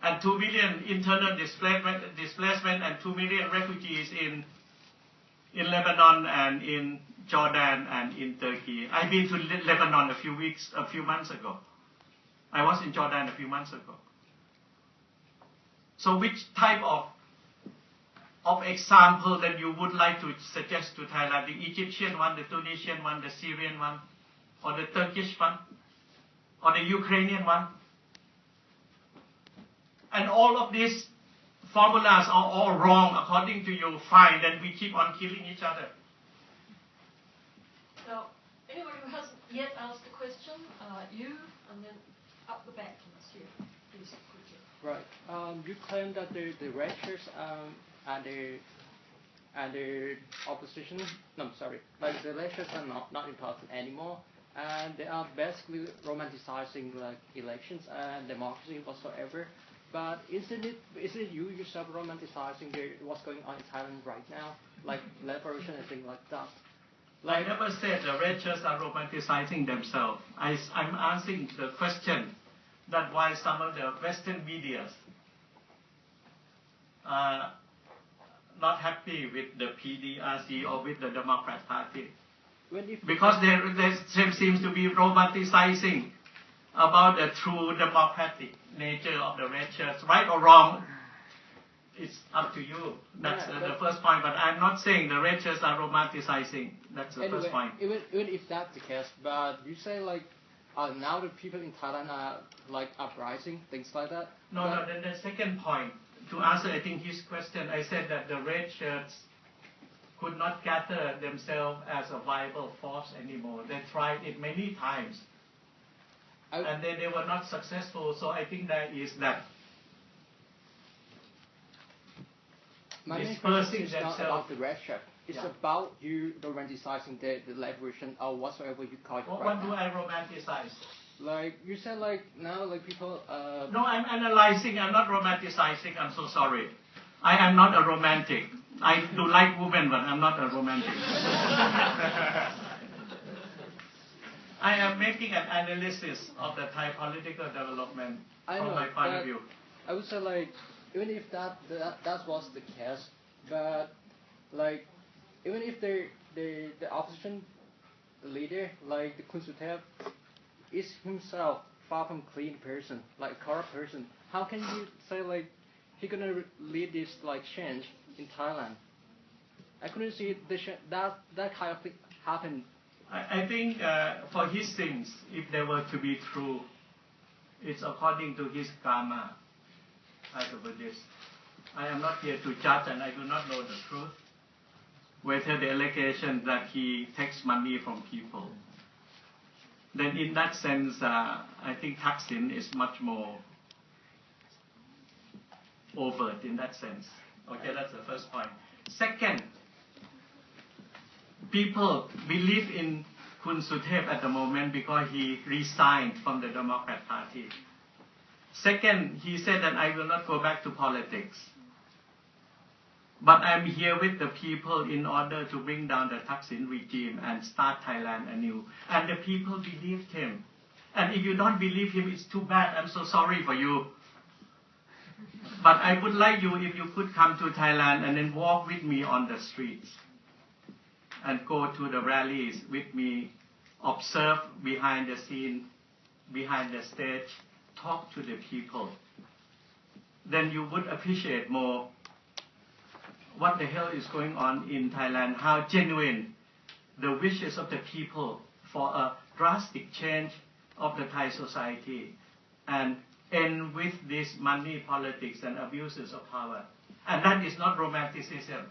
And 2 million internal displacement and 2 million refugees in Lebanon and in Jordan and in Turkey. I've been to Lebanon a few months ago. I was in Jordan a few months ago. So which type of example that you would like to suggest to Thailand? The Egyptian one, the Tunisian one, the Syrian one, or the Turkish one, or the Ukrainian one? And all of these formulas are all wrong according to you. Fine, then we keep on killing each other. Now, anyone who hasn't yet asked a question, you, and then up the back, Monsieur, please, quickly. Right. You claim that the ranchers and the and the opposition, no, sorry, like the elections are not important anymore, and they are basically romanticizing like elections and democracy whatsoever. But isn't it you yourself romanticizing what's going on in Thailand right now, like liberation and things like that? Like, I never said the red shirts are romanticizing themselves. I'm answering the question that why some of the Western media are not happy with the PDRC or with the Democrat Party. Because there seems to be romanticizing about the true democratic nature of the red shirts. Right or wrong, it's up to you. That's the first point. But I'm not saying the red shirts are romanticizing. That's the first point. Even if that's the case, but you say like now the people in Thailand are like uprising, things like that. No. Then the second point, to answer I think his question, I said that the red shirts could not gather themselves as a viable force anymore. They tried it many times. And they were not successful. So I think that is that my main question is not about the red shirt. It's about you romanticizing the liberation or whatsoever you call it. What do I romanticize? Like you said, like now, like people. No, I'm analyzing. I'm not romanticizing. I'm so sorry. I am not a romantic. I do like women, but I'm not a romantic. I am making an analysis of the Thai political development from my point of view. I would say like even if that was the case, but like even if the opposition leader like the Kun Suthep is himself far from clean person, like a corrupt person, how can you say like he gonna lead this like change in Thailand? I couldn't see that kind of thing happen. I think for his things, if they were to be true, it's according to his karma as a Buddhist. I am not here to judge and I do not know the truth. Whether the allegation that he takes money from people. Then in that sense, I think Thaksin is much more overt in that sense. Okay, that's the first point. Second, people believe in Kun Suthep at the moment because he resigned from the Democrat Party. Second, he said that I will not go back to politics. But I'm here with the people in order to bring down the Thaksin regime and start Thailand anew. And the people believed him. And if you don't believe him, it's too bad. I'm so sorry for you. But I would like you, if you could come to Thailand and then walk with me on the streets. And go to the rallies with me, observe behind the scene, behind the stage, talk to the people. Then you would appreciate more what the hell is going on in Thailand, how genuine the wishes of the people for a drastic change of the Thai society and end with this money politics and abuses of power. And that is not romanticism.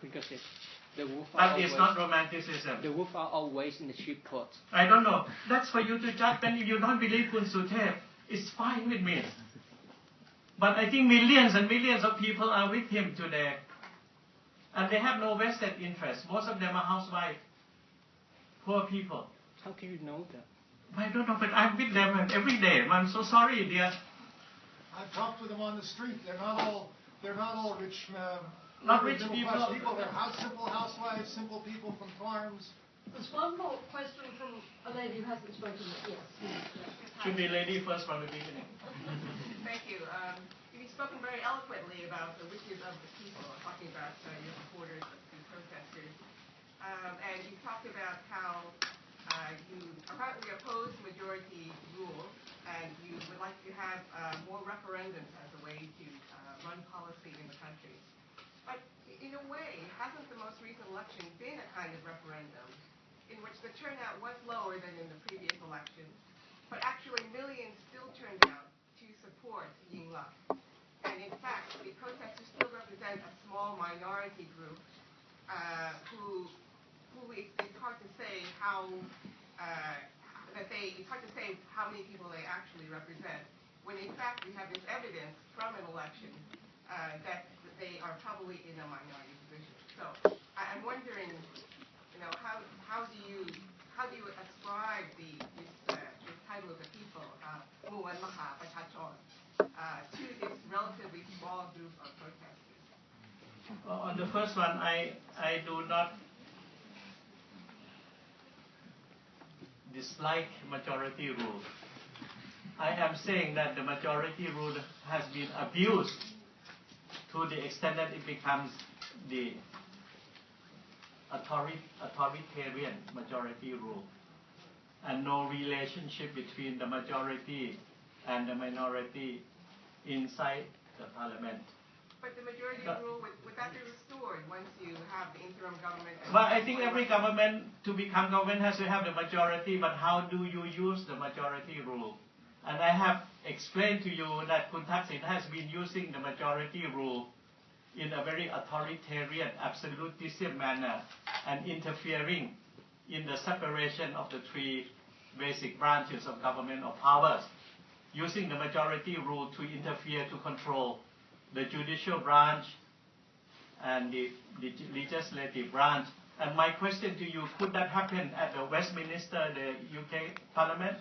That is not romanticism. The wolf are always in the sheep coat. I don't know. That's for you to judge. And if you don't believe Kun Suthep, it's fine with me. But I think millions and millions of people are with him today. And they have no vested interest. Most of them are housewives. Poor people. How can you know that? I don't know, but I'm with them every day. I'm so sorry, dear. I've talked with them on the street. They're not all rich. Not rich people. They're simple housewives, simple people from farms. There's one more question from a lady who hasn't spoken yet. Yes. Should be lady first from the beginning. Thank you. You've spoken very eloquently about the wishes of the people, talking about your supporters, the protesters. And you talked about how you apparently oppose majority rule, and you would like to have more referendums as a way to run policy in the country. But in a way, hasn't the most recent election been a kind of referendum in which the turnout was lower than in the previous election, but actually millions still turned out to support Yingluck? And in fact, the protesters still represent a small minority group who it's hard to say how it's hard to say how many people they actually represent. When in fact we have this evidence from an election that they are probably in a minority position. So I'm wondering, how do you ascribe this title of the people, Muan Maha Pachachon, to this relatively small group of protesters? On the first one, I do not dislike majority rule. I am saying that the majority rule has been abused to the extent that it becomes the authoritarian majority rule, and no relationship between the majority and the minority inside the parliament. But the majority rule, would that be restored once you have the interim government? Well, I think every government, to become government, has to have the majority, but how do you use the majority rule? And I have explained to you that Kun Thaksin has been using the majority rule in a very authoritarian, absolutism manner, and interfering in the separation of the three basic branches of government or powers, using the majority rule to interfere, to control the judicial branch and the legislative branch. And my question to you, could that happen at the Westminster, the UK Parliament?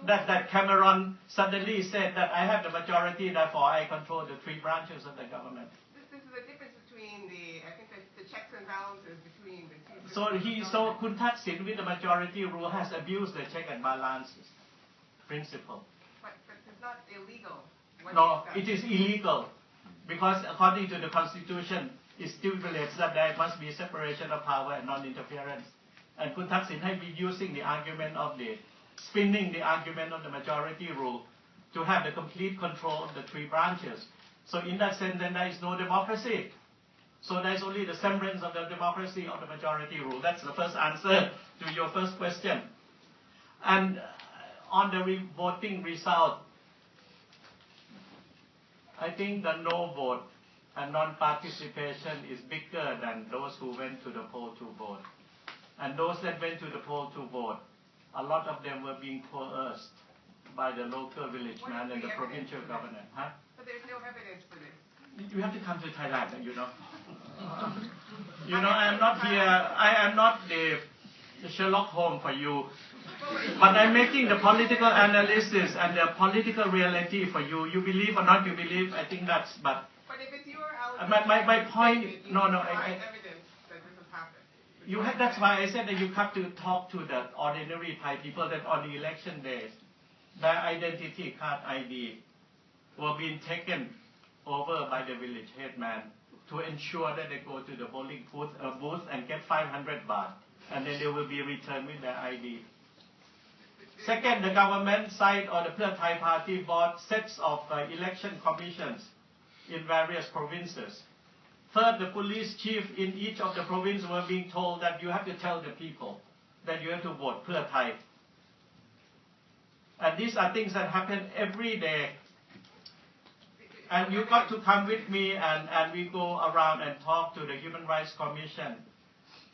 That Cameron suddenly said that I have the majority, therefore I control the three branches of the government. This is the difference between I think the checks and balances between the two. So Kun Thaksin with the majority rule has abused the check and balances principle. But it's not illegal. No, it is illegal, because according to the Constitution, it stipulates that there must be separation of power and non-interference. And Kun Thaksin has been using the argument of spinning the argument of the majority rule to have the complete control of the three branches. So in that sense, then there is no democracy. So there is only the semblance of the democracy of the majority rule. That's the first answer to your first question. And on the voting result, I think the no vote and non-participation is bigger than those who went to the poll to vote. And those that went to the poll to vote, a lot of them were being coerced by the local village man and the provincial governor. Huh? But there's no evidence for this. You have to come to Thailand, I am not here, I am not the Sherlock Holmes for you. But I'm making the political analysis and the political reality for you. You believe or not you believe, I think that's, But if it's your allegation, my point, evidence that this has happened. That's why I said that you have to talk to the ordinary Thai people that on the election days, their identity card ID were being taken over by the village headman to ensure that they go to the polling booth and get 500 baht, and then they will be returned with their ID. Second, the government side or the Pheu Thai party bought sets of election commissions in various provinces. Third, the police chief in each of the provinces were being told that you have to tell the people that you have to vote Pheu Thai. And these are things that happen every day. And you got to come with me and we go around and talk to the Human Rights Commission,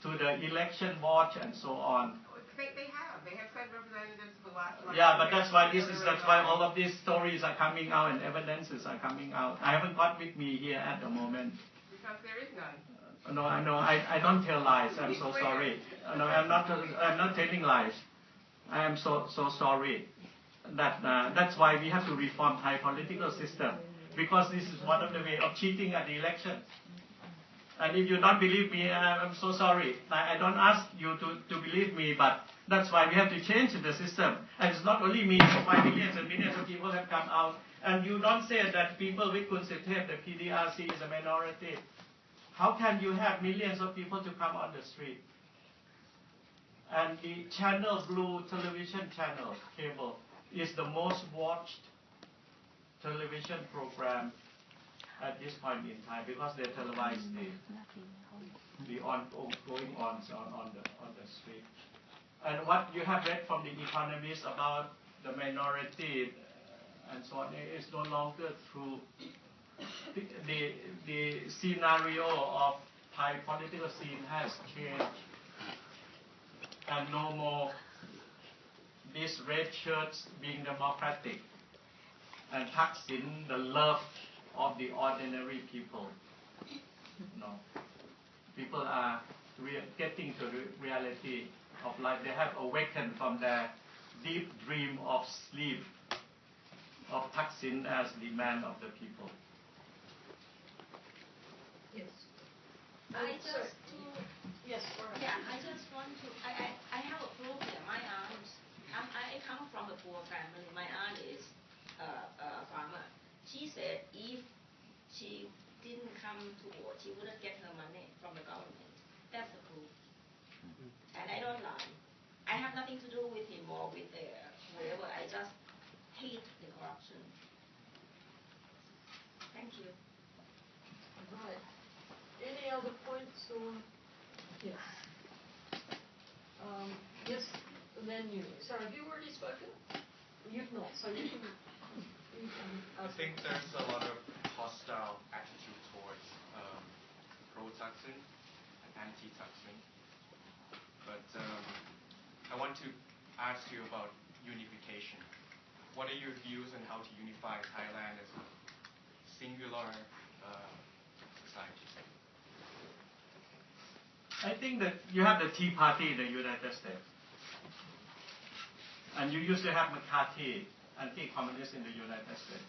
to the election watch and so on. They have sent representatives to the last election. Yeah, but that's why all of these stories are coming out and evidences are coming out. I haven't got with me here at the moment. Because there is none. No, I don't tell lies. I'm so sorry. No, I'm not telling lies. I am so sorry. That's why we have to reform Thai political system, because this is one of the way of cheating at the election. And if you don't believe me, I'm so sorry. I don't ask you to believe me, but that's why we have to change the system. And it's not only me, why millions and millions of people have come out. And you don't say that people with Kun Sitep, the PDRC is a minority. How can you have millions of people to come on the street? And the channel, Blue television channel, cable, is the most watched television program at this point in time, because they televise the going on the street. And what you have read from the Economist about the minority and so on is no longer true. The scenario of Thai political scene has changed, and no more these red shirts being democratic and Thaksin the love of the ordinary people. people are getting to the reality of life. They have awakened from their deep dream of sleep, of Thaksin as the man of the people. Yes. I just yes, yeah, I just want to. I have a problem. My aunt, I come from a poor family. My aunt is a farmer. She said if she didn't come to work, she wouldn't get her money from the government. That's the proof. And I don't lie. I have nothing to do with him or with whoever. I just hate the corruption. Thank you. Right. Any other points or yes? Yes, and then you. Sorry, have you already spoken? You've not, so you can. I think there's a lot of hostile attitude towards pro-Thaksin and anti-Thaksin. But I want to ask you about unification. What are your views on how to unify Thailand as a singular society? I think that you have the Tea Party in the United States. And you used to have McCarthy, anti-communist in the United States.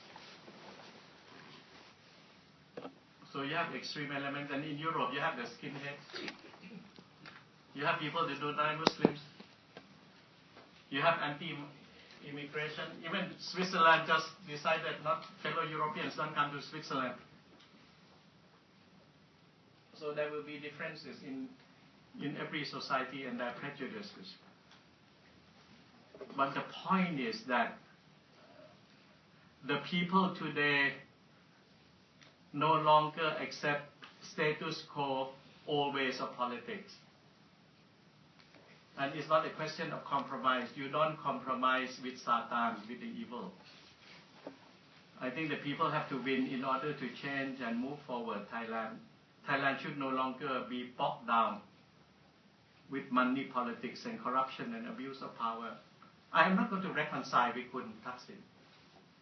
So you have extreme elements, and in Europe you have the skinheads. You have people that don't deny Muslims. You have anti-immigration. Even Switzerland just decided not fellow Europeans don't come to Switzerland. So there will be differences in every society and their prejudices. But the point is that the people today no longer accept status quo, old ways of politics. And it's not a question of compromise. You don't compromise with Satan, with the evil. I think the people have to win in order to change and move forward Thailand. Thailand should no longer be bogged down with money politics and corruption and abuse of power. I am not going to reconcile with Kun Thaksin.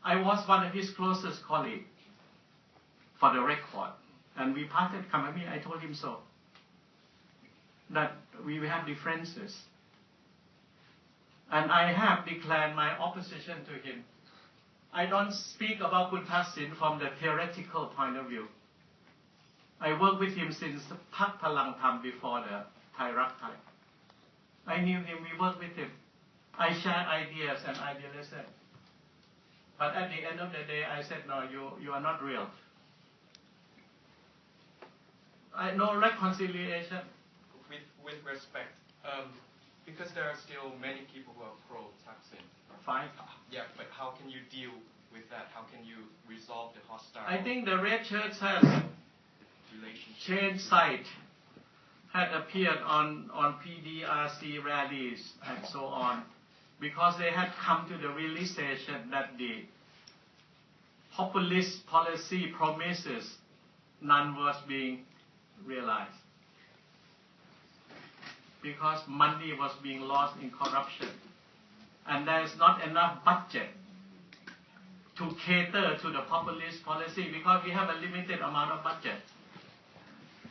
I was one of his closest colleagues, for the record. And we parted company, I told him so. That we have differences. And I have declared my opposition to him. I don't speak about Kun Thaksin from the theoretical point of view. I worked with him since Pak Palang Tham before the Thai Rak Thai. I knew him, we worked with him. I shared ideas and idealism. But at the end of the day, I said, no, you are not real. No reconciliation. With respect, because there are still many people who are pro-Thaksin. Fine. Yeah, but how can you deal with that? How can you resolve the hostile? I think the Red Church has changed side, had appeared on PDRC rallies and so on, because they had come to the realization that the populist policy promises, none was being realized. Because money was being lost in corruption. And there is not enough budget to cater to the populist policy because we have a limited amount of budget.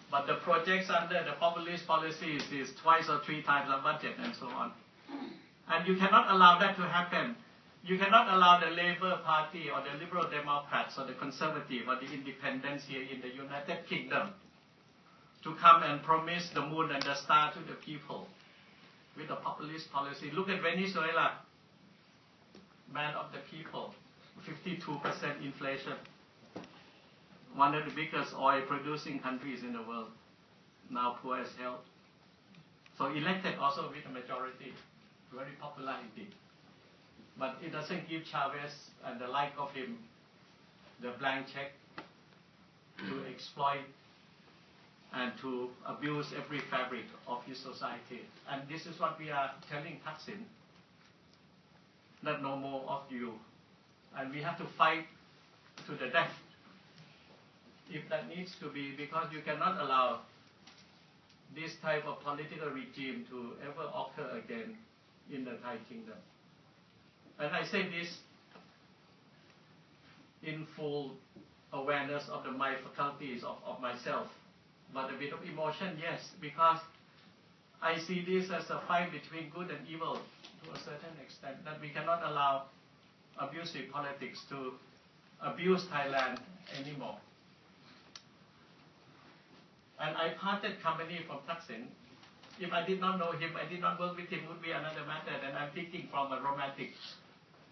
But the projects under the populist policies is twice or three times the budget and so on. And you cannot allow that to happen. You cannot allow the Labour Party or the Liberal Democrats or the Conservative or the Independents here in the United Kingdom to come and promise the moon and the star to the people with a populist policy. Look at Venezuela, man of the people, 52% inflation. One of the biggest oil producing countries in the world, now poor as hell. So elected also with a majority, very popular indeed. But it doesn't give Chavez and the like of him the blank check to exploit and to abuse every fabric of his society. And this is what we are telling Thaksin, that no more of you. And we have to fight to the death if that needs to be, because you cannot allow this type of political regime to ever occur again in the Thai kingdom. And I say this in full awareness of my faculties of myself But a bit of emotion, yes, because I see this as a fight between good and evil to a certain extent, that we cannot allow abusive politics to abuse Thailand anymore. And I parted company from Thaksin. If I did not know him, I did not work with him, would be another matter. And I'm thinking from a romantic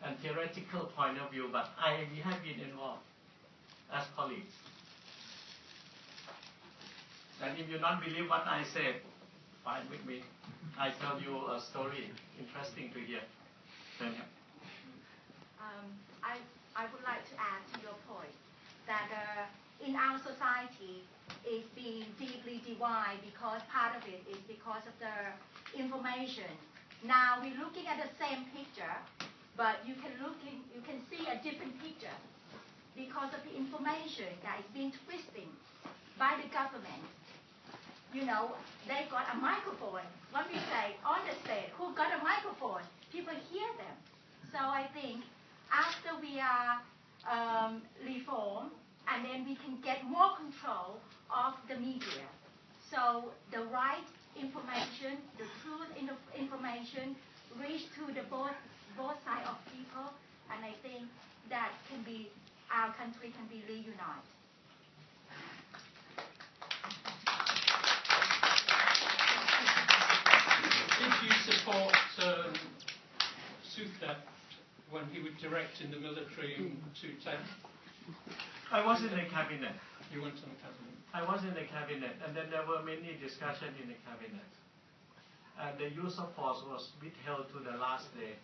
and theoretical point of view, but we have been involved as colleagues. And if you don't believe what I said, fine with me. I tell you a story, interesting to hear. I would like to add to your point that in our society is being deeply divided because part of it is because of the information. Now we're looking at the same picture, but you can see a different picture because of the information that is being twisted by the government. You know, they got a microphone. When we say on the stage, who got a microphone? People hear them. So I think after we are reformed, and then we can get more control of the media. So the right information, the truth in the information, reach to the both sides of people, and I think that can be, our country can be reunited. Did you support Suthep when he was directing the military in 2010? I was in the cabinet. You went on the cabinet? I was in the cabinet, and then there were many discussions in the cabinet. And the use of force was withheld to the last day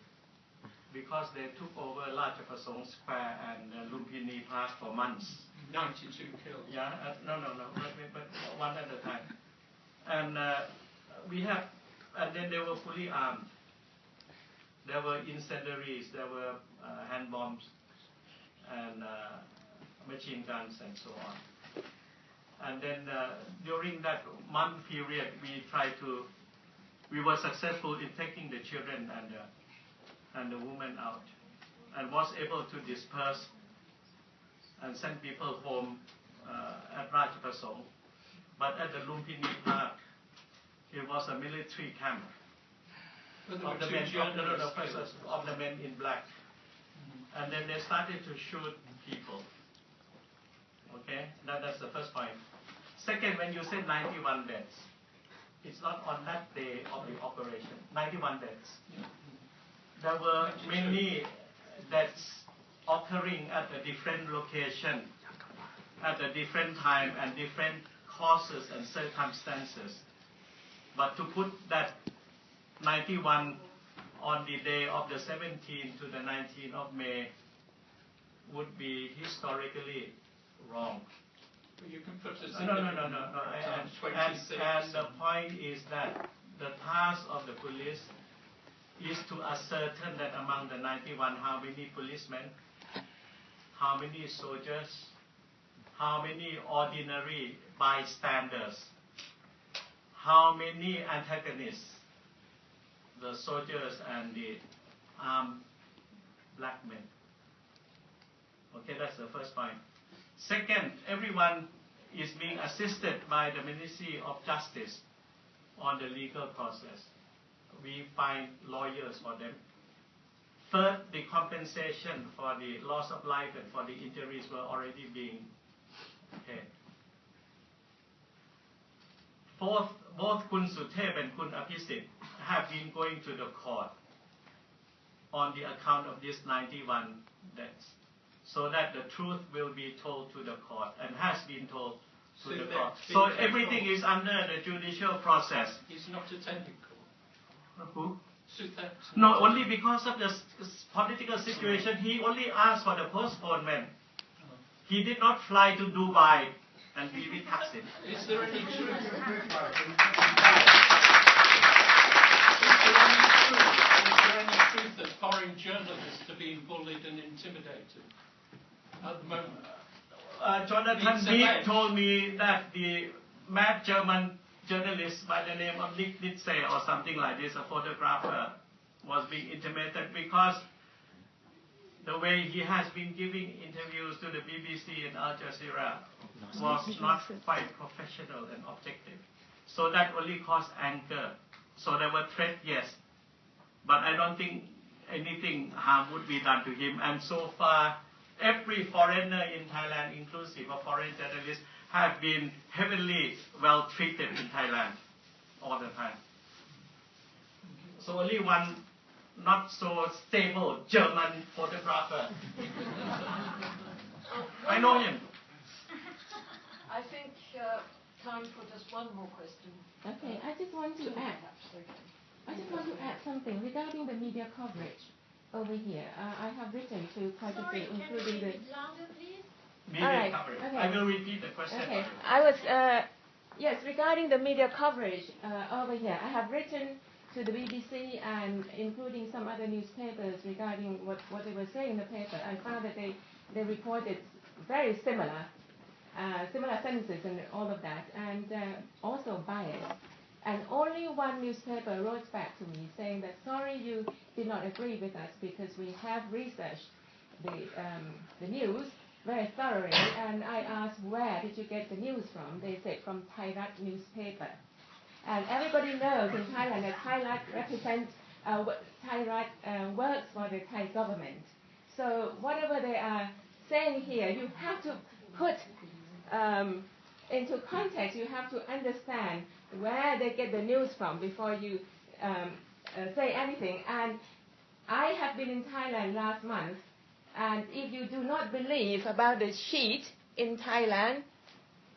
because they took over Rajapasong Square and Lumpini Park for months. 92 killed. Yeah, no, but one at a time. And we have, and then they were fully armed. There were incendiaries, there were hand bombs, and machine guns and so on. And then during that month period, we were successful in taking the children and the women out, and was able to disperse and send people home at Rajapasong. But at the Lumpini Park, it was a military camp of the men in black. And then they started to shoot people. Okay, that's the first point. Second, when you said 91 deaths, it's not on that day of the operation. 91 deaths. There were many deaths occurring at a different location, at a different time, and different causes and circumstances. But to put that 91 on the day of the 17th to the 19th of May would be historically wrong. You can put us No. And the point is that the task of the police is to ascertain that among the 91, how many policemen, how many soldiers, how many ordinary bystanders, how many antagonists, the soldiers and the armed black men. Okay, that's the first point. Second, everyone is being assisted by the Ministry of Justice on the legal process. We find lawyers for them. Third, the compensation for the loss of life and for the injuries were already being paid. Fourth, both Kun Suthep and Kun Apisit have been going to the court on the account of these 91 deaths, so that the truth will be told to the court and has been told to the court. So everything is under the judicial process. He's not attending court. Who? Suthep. No, only because of the political situation. He only asked for the postponement. He did not fly to Dubai and be with Thaksin. Is there any truth? That foreign journalists are being bullied and intimidated at the moment? Jonathan Meek told me that the mad German journalist by the name of Nick Nitze or something like this, a photographer, was being intimidated because the way he has been giving interviews to the BBC and Al Jazeera was not quite professional and objective. So that only caused anger. So there were threats, yes. But I don't think anything harm would be done to him. And so far, every foreigner in Thailand, inclusive of foreign journalists, have been heavily well treated in Thailand all the time. So only one not so stable German photographer. I know him. I think time for just one more question. Okay, I just want to add. I just want to add something regarding the media coverage over here. I have written to quite a few, including the longer, please? Media coverage. Okay. I will repeat the question. Okay, I was yes, regarding the media coverage over here. I have written to the BBC and including some other newspapers regarding what they were saying in the paper. I found that they reported very similar sentences and all of that, and also biased. And only one newspaper wrote back to me saying that, sorry, you did not agree with us because we have researched the news very thoroughly. And I asked, where did you get the news from? They said, from Thai Rat newspaper. And everybody knows in Thailand that Thai Rat represents, Thai Rat works for the Thai government. So whatever they are saying here, you have to put into context. You have to understand where they get the news from before you say anything. And I have been in Thailand last month, and if you do not believe about the sheet in Thailand,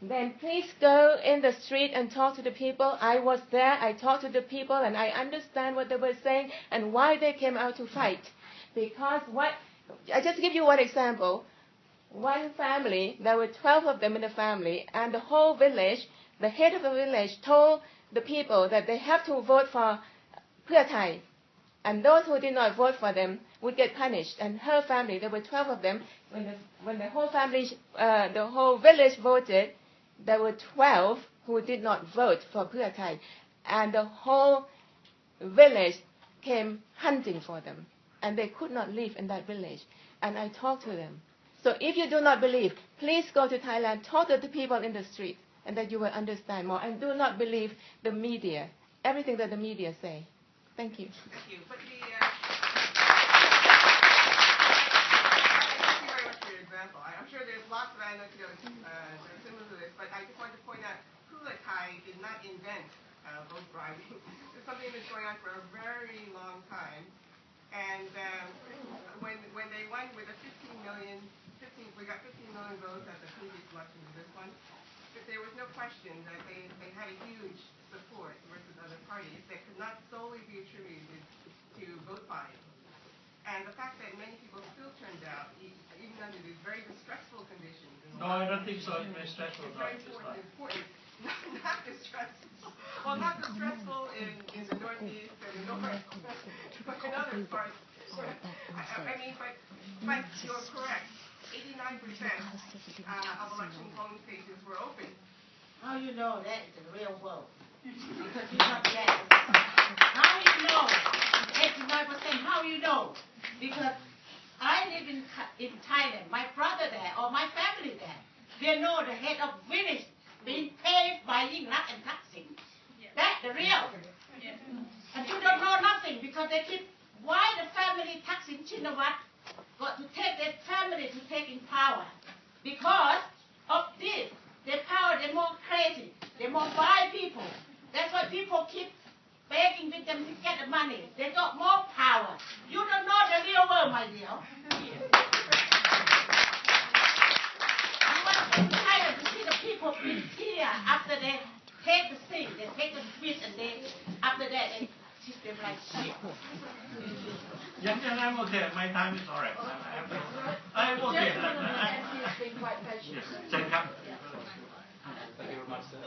then please go in the street and talk to the people. I was there, I talked to the people, and I understand what they were saying and why they came out to fight. Because I just give you one example. One family, there were 12 of them in the family, and the whole village, the head of the village told the people that they have to vote for Pheu Thai, and those who did not vote for them would get punished. And her family, there were 12 of them, when the whole family, the whole village voted, there were 12 who did not vote for Pheu Thai, and the whole village came hunting for them, and they could not live in that village. And I talked to them. So if you do not believe, please go to Thailand, talk to the people in the street, and then you will understand more. And do not believe the media, everything that the media say. Thank you. Thank you. But thank you very much for your example. I'm sure there's lots of anecdotes that are similar to this, but I just wanted to point out, Pheu Thai did not invent vote bribing. It's something that's going on for a very long time. And when they won with a 15 million, we got 15 million votes at the previous election to this one, but there was no question that they had a huge support versus other parties that could not solely be attributed to vote buying. And the fact that many people still turned out, even under these very distressful conditions. No, I don't think so. It's very stressful. It's very important. Not distressful. Well, not distressful in the Northeast and the North, but in other parts. I mean, but you're correct. 89% of election polling stations were open. How you know that is the real world? Because you're not there. How you know? 89%. How you know? Because I live in Thailand. My brother there, or my family there, they know the head of village being paid by Yingluck and Thaksin. That's the real. And you don't know nothing because they keep. Why the family Thaksin Chinawat got to take their family to take in power? Because of this. Their power, they're more crazy. They're more vile people. That's why people keep begging with them to get the money. They got more power. You don't know the real world, my dear. You want to Thailand to see the people in here after they take the thing, they take the sweet, and after that they treat them like shit. Yes, I'm okay. My time is all right. I'm okay. He's been quite patient. Yes. Thank you very much, sir.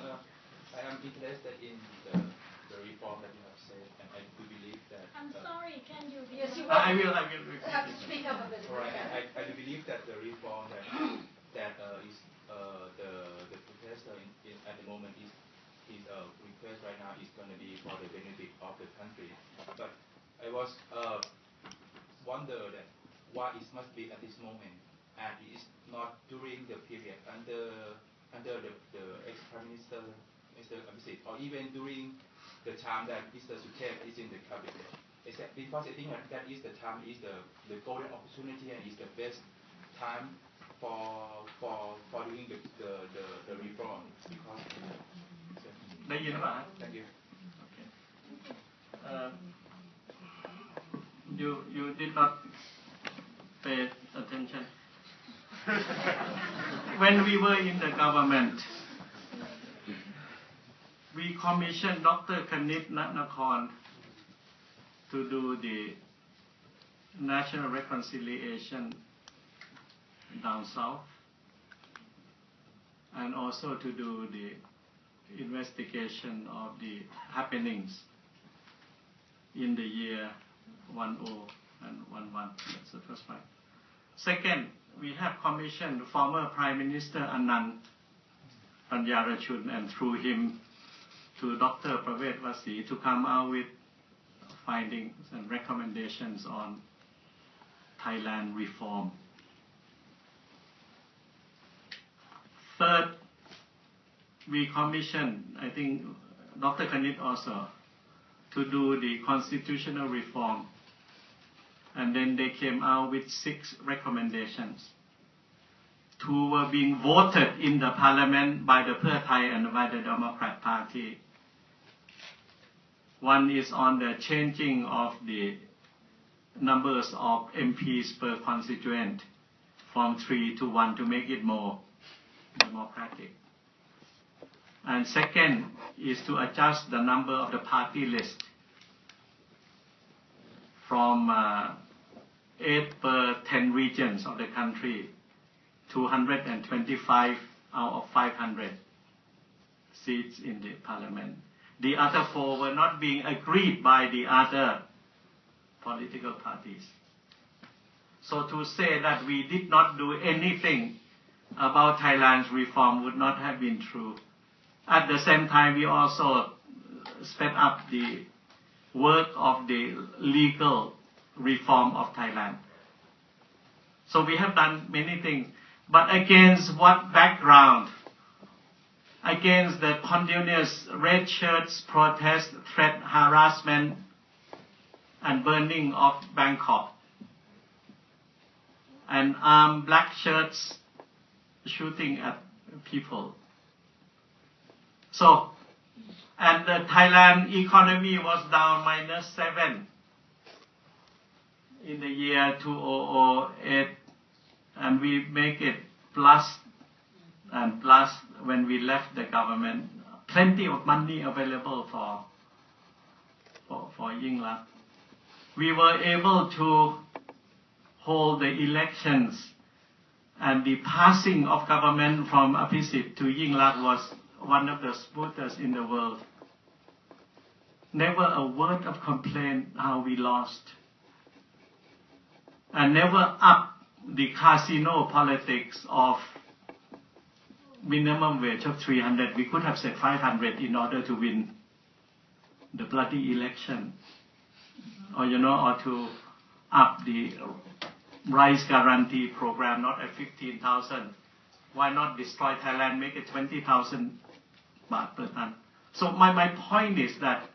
I am interested in the reform that you have said, and I do believe that. I'm sorry, can you? Yes, you will. I will repeat. Have to speak up a bit. Right. I do believe that the reform that is the protester at the moment is his request right now is going to be for the benefit of the country. But I was wonder that why it must be at this moment, and it is not during the period under the ex-prime minister, Mr. Abhisit, or even during the time that Mr. Suthep is in the cabinet. Because I think that is the time, is the golden opportunity, and is the best time for doing the reform. Because Thank you. Thank you. Okay. You did not pay attention. When we were in the government, we commissioned Dr. Kanit Natnakorn to do the national reconciliation down south, and also to do the investigation of the happenings in the year 10 and 11. That's the first one. Second, we have commissioned former Prime Minister Anand Panyarachun, and through him to Dr. Pravet Vasi to come out with findings and recommendations on Thailand reform. Third, we commissioned, I think Dr. Kanit also, to do the constitutional reform, and then they came out with 6 recommendations. 2 were being voted in the parliament by the Pheu Thai and by the Democrat Party. One is on the changing of the numbers of MPs per constituent from 3 to 1 to make it more democratic. And second is to adjust the number of the party list from 8 per 10 regions of the country to 125 out of 500 seats in the parliament. The other 4 were not being agreed by the other political parties. So to say that we did not do anything about Thailand's reform would not have been true. At the same time, we also sped up the work of the legal reform of Thailand. So we have done many things, but against what background? Against the continuous red shirts protest, threat, harassment, and burning of Bangkok, and armed black shirts shooting at people. So, and the Thailand economy was down -7 in the year 2008, and we make it plus and plus when we left the government. Plenty of money available for Yingluck. We were able to hold the elections, and the passing of government from Abhisit to Yingluck was one of the smoothest in the world. Never a word of complaint how we lost. And never up the casino politics of minimum wage of 300. We could have said 500 in order to win the bloody election. Or, or to up the rice guarantee program, not at 15,000. Why not destroy Thailand, make it 20,000 baht per ton? So my point is that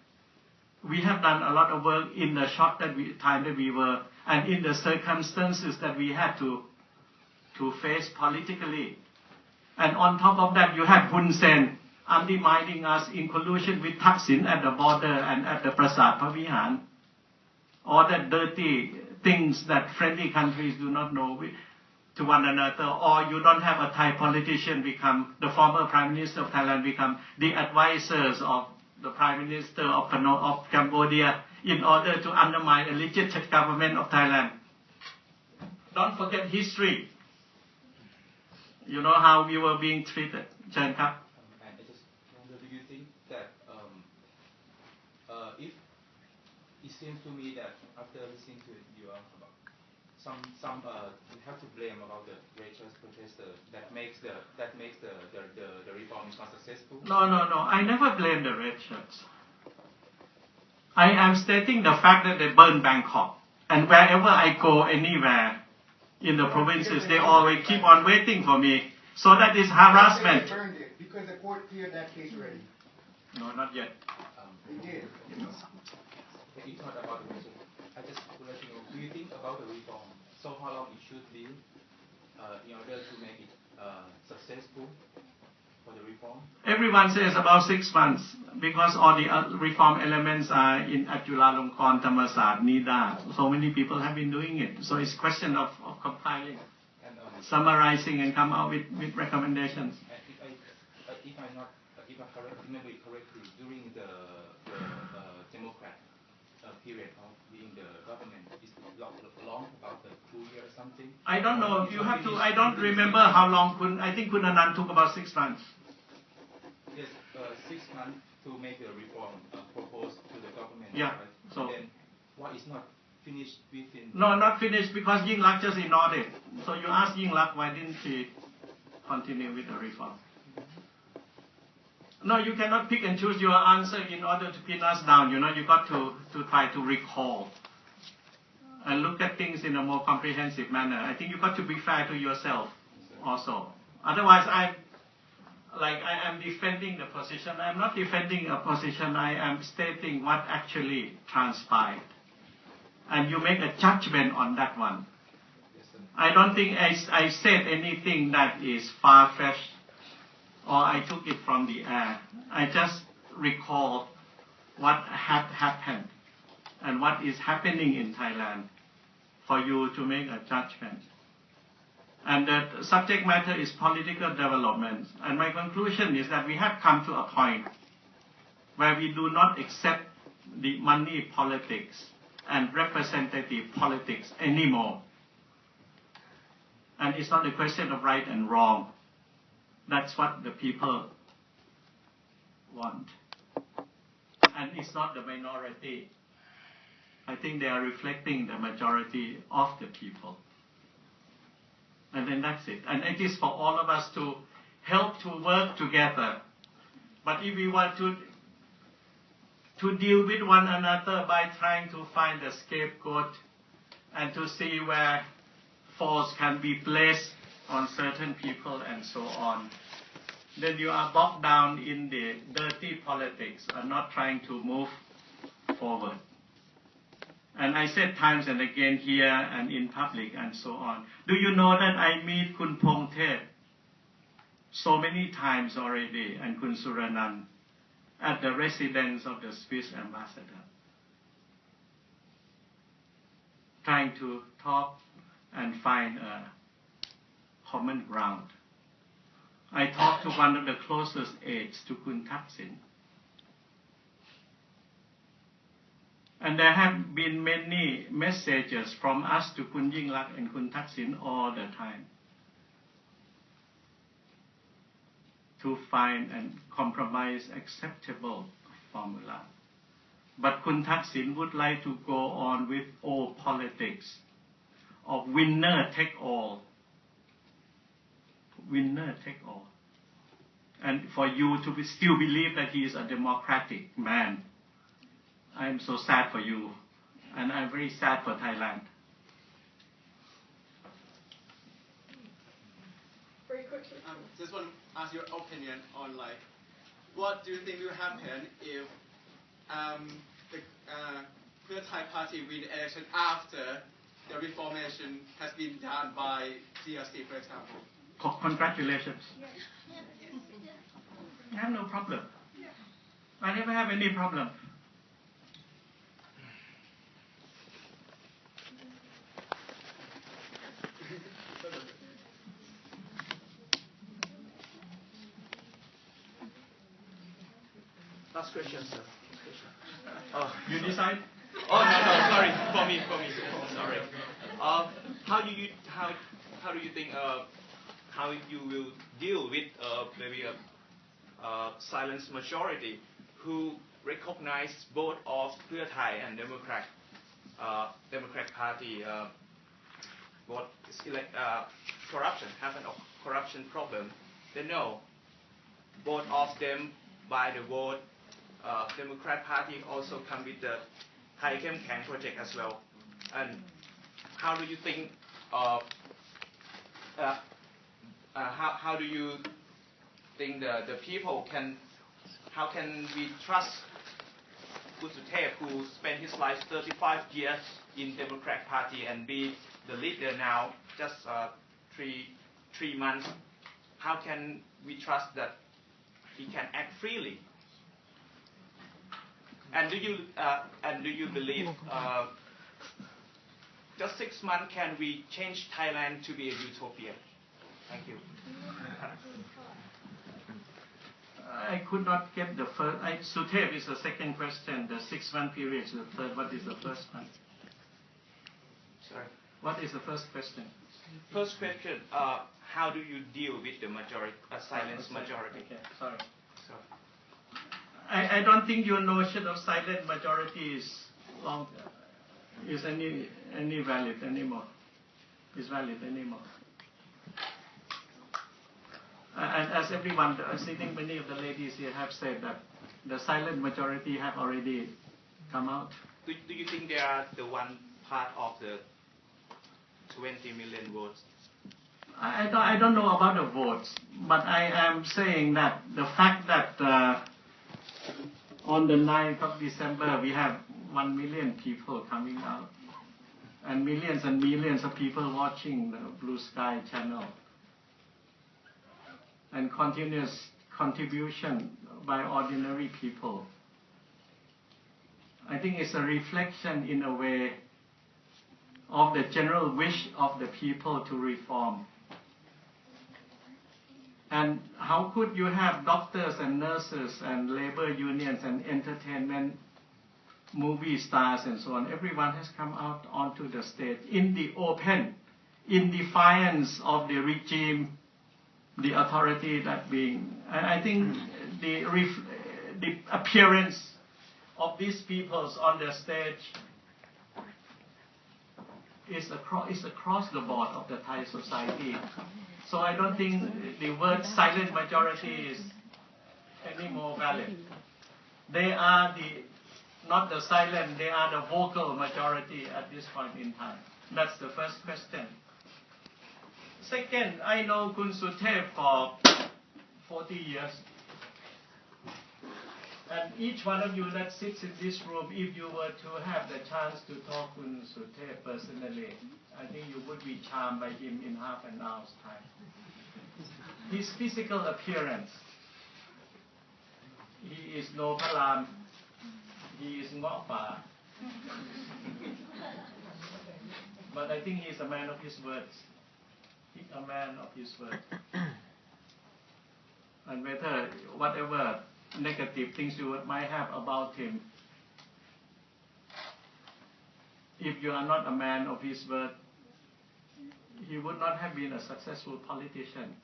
we have done a lot of work in the short time that we were, and in the circumstances that we had to face politically. And on top of that, you had Hun Sen undermining us in collusion with Thaksin at the border and at the Prasat Pavihan. All the dirty things that friendly countries do not know to one another, or you don't have a Thai politician become, the former Prime Minister of Thailand become the advisors of the Prime Minister of Cambodia in order to undermine a legitimate government of Thailand. Don't forget history. You know how we were being treated. Chen Kap. And I just wonder, do you think that if it seems to me that after listening to you about some you have to blame about the racist protester that makes the reform is not successful? No. I never blame the red shirts. I am stating the fact that they burn Bangkok. And wherever I go, anywhere, in the provinces, they always keep on waiting for me. So that is harassment. They burned it because the court cleared that case already. No, not yet. They did. It's not about the reason. I just would like to know, do you think about the reform? So how long it should be in order to make it successful for the reform? Everyone says about 6 months because all the reform elements are in at Chulalongkorn, Thammasat, NIDA. So many people have been doing it. So it's a question of compiling, summarizing, and come out with recommendations. If I remember it correctly, during the Democrat period of being the government, is long about 2 years or something? I don't know. You have to. I don't remember how long. I think Kun Anand took about 6 months. Yes, 6 months to make the reform proposed to the government. Yeah. Right? So then, why is not finished within? No, not finished because Yingluck just ignored it. So you ask Yingluck why didn't she continue with the reform? No, you cannot pick and choose your answer in order to pin us down. You know, you got to try to recall and look at things in a more comprehensive manner. I think you got to be fair to yourself also. Otherwise, I am defending the position. I'm not defending a position. I am stating what actually transpired. And you make a judgment on that one. I don't think I said anything that is far-fetched or I took it from the air. I just recall what had happened and what is happening in Thailand for you to make a judgment. And the subject matter is political development. And my conclusion is that we have come to a point where we do not accept the money politics and representative politics anymore. And it's not a question of right and wrong. That's what the people want. And it's not the minority. I think they are reflecting the majority of the people. And then that's it. And it is for all of us to help to work together. But if we want to deal with one another by trying to find a scapegoat and to see where faults can be placed on certain people and so on, then you are bogged down in the dirty politics and not trying to move forward. And I said times and again here and in public and so on. Do you know that I meet Kun Pongthep so many times already and Kun Suranan at the residence of the Swiss ambassador, trying to talk and find a common ground. I talked to one of the closest aides to Kun Thaksin. And there have been many messages from us to Kun Yingluck and Kun Thaksin all the time to find and compromise acceptable formula. But Kun Thaksin would like to go on with old politics of winner take all. Winner take all. And for you to still believe that he is a democratic man, I am so sad for you, and I'm very sad for Thailand. Very quickly. Just want to ask your opinion on what do you think will happen if the Pheu Thai party win the election after the reformation has been done by CRC, for example? Congratulations. I have no problem. I never have any problem. Last question, sir. You decide? Oh no, sorry. For me. Sorry. How do you think how you will deal with maybe a silent majority who recognize both of Pheu Thai and Democrat Party what is corruption, have a corruption problem? They know both of them by the vote. Democrat Party also come with the Thai Kem Kang project as well. And how do you think how do you think the people can, how can we trust Kusutev, who spent his life 35 years in Democrat Party and be the leader now just 3 months? How can we trust that he can act freely? And do you believe just 6 months can we change Thailand to be a utopia? Thank you. I could not get the first. Sutev is the second question. The 6-month period is the third. What is the first one? Sorry. What is the first question? First question. How do you deal with the majority, silent majority? Okay. Sorry. I don't think your notion of silent majority is any valid anymore. Is valid anymore. And as everyone, I think many of the ladies here have said that the silent majority have already come out. Do you think they are the one part of the 20 million votes? I don't know about the votes, but I am saying that the fact that on the 9th of December we have 1 million people coming out and millions of people watching the Blue Sky channel, and continuous contribution by ordinary people. I think it's a reflection in a way of the general wish of the people to reform. And how could you have doctors and nurses and labor unions and entertainment, movie stars and so on? Everyone has come out onto the stage in the open, in defiance of the regime, the authority that being. I think the appearance of these peoples on the stage is across the board of the Thai society. So I don't think the word silent majority is any more valid. They are not the silent, they are the vocal majority at this point in time. That's the first question. Second, I know Kun Sutev for 40 years. And each one of you that sits in this room, if you were to have the chance to talk to Kun Sutev personally, I think you would be charmed by him in half an hour's time. His physical appearance, he is no Palam, he is Ngokpa. But I think he is a man of his words. He's a man of his word. And whatever negative things you might have about him, if you are not a man of his word, he would not have been a successful politician.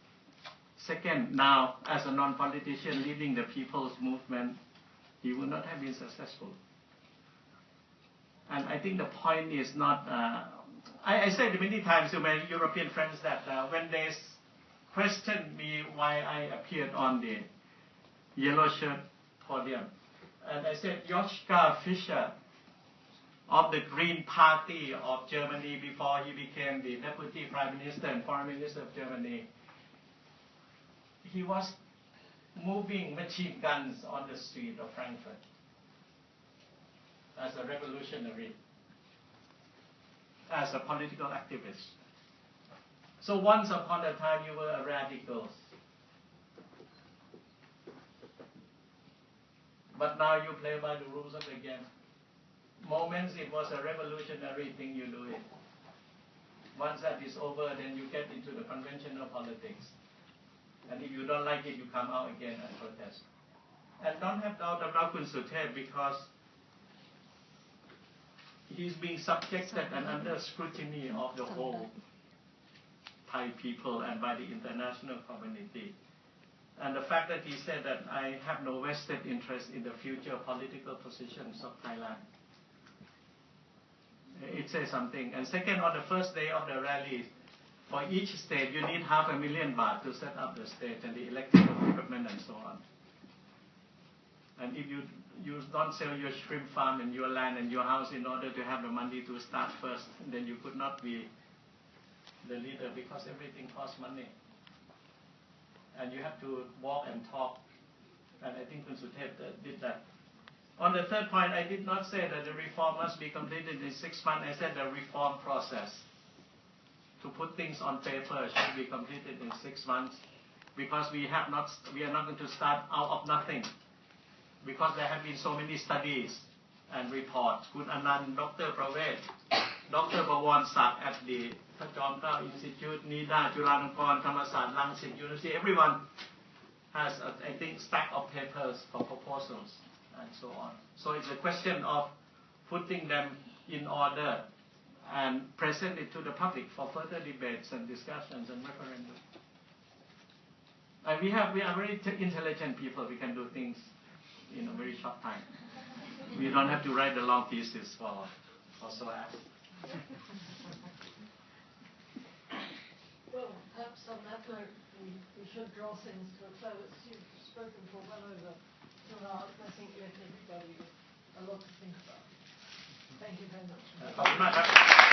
Second, now, as a non-politician leading the people's movement, he would not have been successful. And I think the point is not... I said many times to my European friends that when they questioned me why I appeared on the yellow shirt podium, and I said, Joschka Fischer of the Green Party of Germany before he became the Deputy Prime Minister and Foreign Minister of Germany, he was moving machine guns on the street of Frankfurt as a revolutionary, as a political activist. So once upon a time you were a radical. But now you play by the rules of the game. Moments it was a revolutionary thing, you do it. Once that is over, then you get into the conventional politics. And if you don't like it, you come out again and protest. And don't have doubt about Kun Sutev, because he's being subjected and under scrutiny of the whole Thai people and by the international community. And the fact that he said that I have no vested interest in the future political positions of Thailand, it says something. And second, on the first day of the rally, for each state you need 500,000 baht to set up the stage and the electrical equipment and so on. And if you don't sell your shrimp farm and your land and your house in order to have the money to start first, then you could not be the leader, because everything costs money. And you have to walk and talk. And I think Kun Suthep did that. On the third point, I did not say that the reform must be completed in 6 months. I said the reform process, to put things on paper, should be completed in 6 months, because we are not going to start out of nothing, because there have been so many studies and reports. Kun Anand, Dr. Pravet, Dr. Bawon Sak at the Jom Tao Institute, Nida, Chulalongkorn, Thammasat, Langsit University, everyone has, I think, stack of papers for proposals and so on. So it's a question of putting them in order and present it to the public for further debates and discussions and referendum. And we are very intelligent people. We can do things in a very short time. We don't have to write a long thesis for SOAS. Well, perhaps on that note, we should draw things to a close. You've spoken for well over 2 hours. I think you left everybody with a lot to think about. Thank you very much.